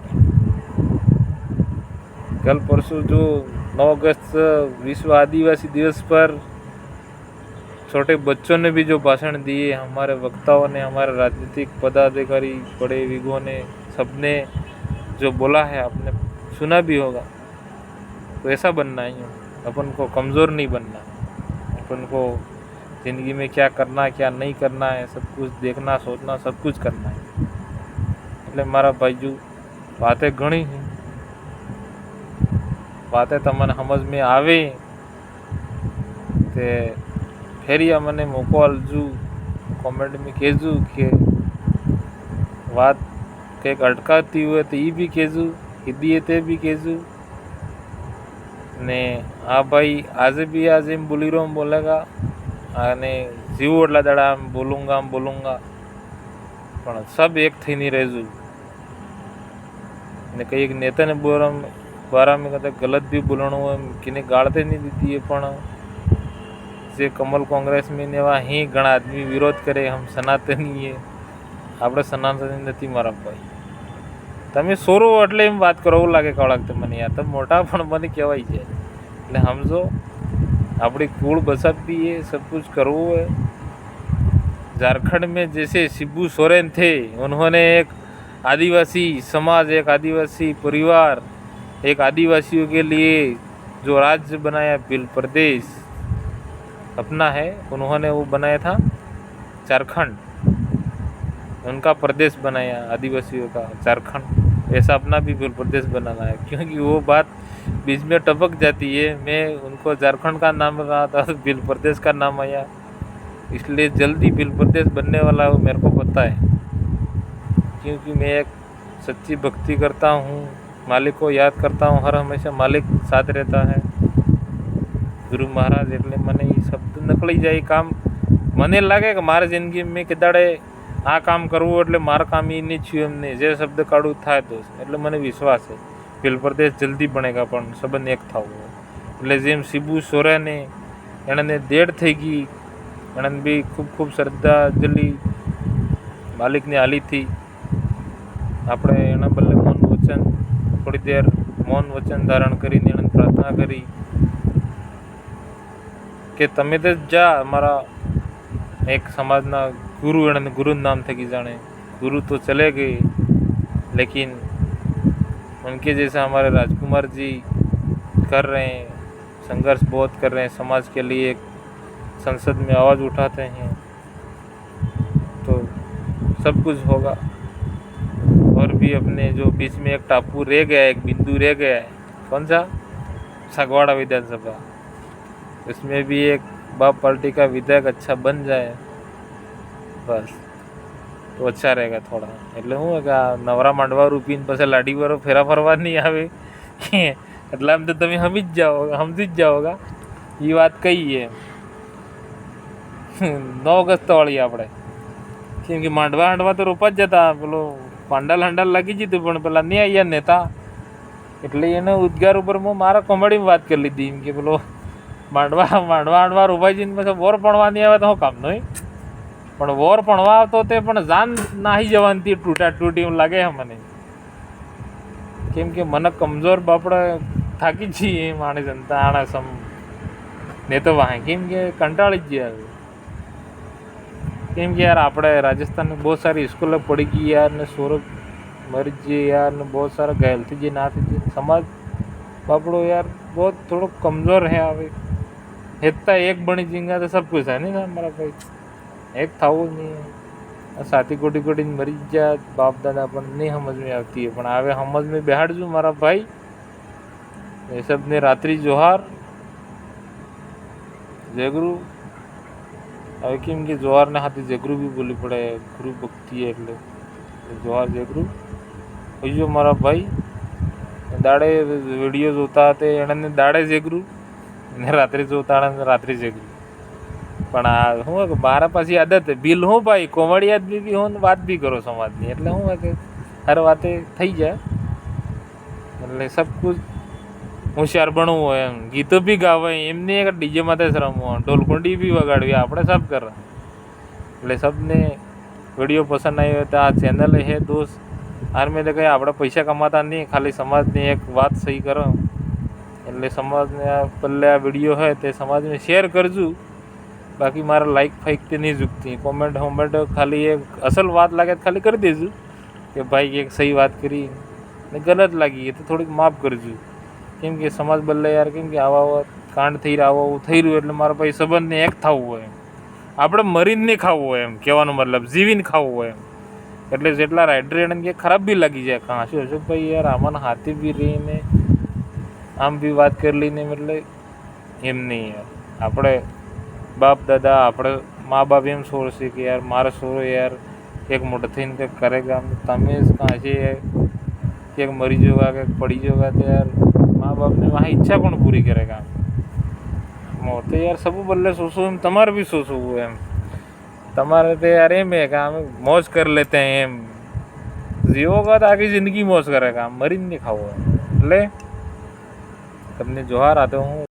कल परसों जो 9 अगस्त विश्व आदिवासी दिवस पर छोटे बच्चों ने भी जो भाषण दिए, हमारे वक्ताओं ने, हमारे राजनीतिक पदाधिकारी बड़े विगों ने, सबने जो बोला है आपने सुना भी होगा. तो ऐसा बनना ही, अपन को कमज़ोर नहीं बनना. अपन को ज़िंदगी में क्या करना क्या नहीं करना है सब कुछ देखना सोचना सब कुछ करना है. એટલે મારા ભાઈઓ વાતે ઘણી વાતે તમને સમજ में આવે તે ફેરિયા મને મોકો આલજો, કોમેન્ટ में કહેજો કે વાત કંઈક અટકાતી હોય તો એ બી કહેજો, કીધી તે બી કહેજો. ને આ ભાઈ આજે બી આજે એમ બોલી રહ્યો એમ બોલેગા અને જીવો એટલા દાડા આમ બોલુંગા પણ સબ એક થઈને રહેજો. ને કઈ એક નેતાને बारा में कहते गलत भी बोलना हो किने गाड़ते नहीं देती है. पण जे कमल कांग्रेस में ने वहाँ ही घना आदमी विरोध करे. हम सनातनी है, આપણે સનાતની નથી મારા ભાઈ. તમે સોરો એટલે એમ વાત કરો એવું લાગે કળાક તો મને યાર તમે મોટા પણ મને કહેવાય છે. એટલે સમજો આપણી કુળ बचाती है, सब कुछ करવું है. झारखंड में जैसे शिबू सोरेन थे, उन्होंने एक आदिवासी समाज, एक आदिवासी परिवार, एक आदिवासियों के लिए जो राज्य बनाया बिल प्रदेश अपना है, उन्होंने वो बनाया था झारखंड. उनका प्रदेश बनाया आदिवासियों का झारखंड. ऐसा अपना भी बिल प्रदेश बनाना है. क्योंकि वो बात बीच में टपक जाती है. मैं उनको झारखंड का नाम रहा था, बिल प्रदेश का नाम आया, इसलिए जल्दी बिल प्रदेश बनने वाला है मेरे को पता है. क्योंकि मैं एक सच्ची भक्ति करता हूँ, मालिक को याद करता हूँ, हर हमेशा मालिक साथ रहता है. गुरु महाराज એટલે મને એ શબ્દ નકળી જાય કામ. મને લાગે કે મારી જિંદગીમાં કે દાડે આ કામ કરવું એટલે મારા કામ એ નહીં થયું એમ નહીં. જે શબ્દ કાઢું થાય તો એટલે મને વિશ્વાસ છે ભીલ પ્રદેશ જલ્દી બનેગા. પણ સંબંધ એક થવું એટલે જેમ શિબુ સોરેને એણે દેડ થઈ ગઈ, એણે બી ખૂબ ખૂબ શ્રદ્ધાંજલિ માલિકને આલી હતી. આપણે એના બદલે મૌન વચન થોડી દેર મૌન વચન ધારણ કરીને એને પ્રાર્થના કરી કે તમે તો જા અમારા એક સમાજના गुरु एने गुरु नाम थकी जाने. गुरु तो चले गए, लेकिन उनके जैसा हमारे राजकुमार जी कर रहे हैं, संघर्ष बहुत कर रहे हैं समाज के लिए. एक संसद में आवाज़ उठाते हैं तो सब कुछ होगा. और भी अपने जो बीच में एक टापू रह गया है, एक बिंदु रह गया है, कौन सा, सगवाड़ा विधानसभा, उसमें भी एक बाप पार्टी का विधायक अच्छा बन जाए बस. તો અચ્છા રહેગા થોડા. એટલે શું કે આ નવરા માંડવા રૂપીને પછી લાડી વાળો ફેરા ફરવા નહીં આવે એટલે આમ તો તમે સમજી જ જાઓગા એ વાત કહીએ 9 અગસ્ત વાળી આપણે. કેમ કે માંડવા તો રોપા જ જતા, પેલો પાંડાલ લાગી જતું પણ પેલા નહીં આવ્યા નેતા, એટલે એને ઉદ્ગાર ઉપર હું મારા કોમેડીમાં વાત કરી લીધી એમ કે પેલો માંડવા રોપાઈ જઈને પછી વોર ભણવા નહીં આવે તો શું કામ નહીં, પણ વોર ભણવા આવતો તે પણ જાન નાહી જવાની તૂટી એમ લાગે મને. કેમ કે મને કમજોર બાપડે થાકી છીએ માણી જનતા આણા સમ ને તો વાહ, કેમ કે કંટાળી જ ગયા. કેમ કે યાર આપણે રાજસ્થાન में बहुत सारी स्कूल पड़ी गई यार ने सूरत मर गए यार ने बहुत सारा घायल थी जी ना थी समाज बापड़ो यार बहुत थोड़ा कमज़ोर है अभी. इतना एक बनी जिंगा तो सब कुछ है नहीं ना हमारा भाई, एक था वो नहीं साथी कोटी मरी जा बाप दादा अपन नहीं समझ में आती है, પણ હવે સમજ में બેહાડજો મારા ભાઈ. એ સબને રાત્રિ જોહાર, જય ગુરુ. હવે કેમ કે જોહારને હાથે જગરું બી બોલવી પડે, ગુરુ ભક્તિ એટલે જોહાર જગરું. બીજો મારા ભાઈ દાડે વિડીયો જોતા હતા એને દાડે જગરું ને રાત્રે જોતા રાત્રે જગરું. પણ આ શું કે મારા પાછી આદત બિલ હું ભાઈ કોમેડી આદમી બી હું વાત બી કરો સમાજની, એટલે શું કે હર વાતે થઈ જાય. એટલે સબ કુછ હોશિયાર બનવું હોય એમ, ગીતો બી ગાવાય એમને એક ડીજે માથે જ રમવું, ઢોલકુંડી બી વગાડવી, આપણે સબ કર. એટલે સબને વિડીયો પસંદ આવ્યો હોય તો આ ચેનલ હે દોસ્ત આર મેં તો કંઈ આપણે પૈસા કમાતા નહીં, ખાલી સમાજની એક વાત સહી કરો. એટલે સમાજને પલ્લે આ વિડીયો હોય તે સમાજને શેર કરજો. બાકી મારા લાઈક ફાઈક તે નહીં ઝૂકતી, કોમેન્ટ ખાલી એક અસલ વાત લાગે ખાલી કરી દેજો કે ભાઈ એક સહી વાત કરી ને ગલત લાગી એ તો થોડીક માફ કરજો. કેમ કે સમાજ બદલે યાર, કેમ કે આવા કાંડ થઈ રહ્યા આવું થઈ રહ્યું એટલે મારા ભાઈ સંબંધને એક થવું હોય એમ, આપણે મરીને નહીં ખાવું હોય એમ કહેવાનો મતલબ, જીવીને ખાવું હોય એમ. એટલે જેટલા રાઇડર એને કે ખરાબ બી લાગી જાય કાં શું અશોકભાઈ યાર આમાં હાથે બી રહીને આમ બી વાત કરી લઈને, એટલે એમ નહીં યાર. આપણે બાપ દાદા આપણે મા બાપ એમ સોચશે કે યાર મારા સોરો યાર એક મોટો થઈને કંઈક કરેગા, તમે જ કાં છે ક્યાંક મરી જોગા ક્યાંક પડી જોગા તો યાર મા બાપને વहाँ ઈચ્છા કોણ પૂરી કરેગા. તો યાર સબુ બદલે સોચું એમ તમારે બી સોચવું એમ, તમારે તો યાર એમ है कि हम मौज कर लेते हैं એમ, જીવોગા તો આખી જિંદગી મોજ કરેગા, મરીને નહીં ખાવો. એટલે તમને જોહાર આતો હું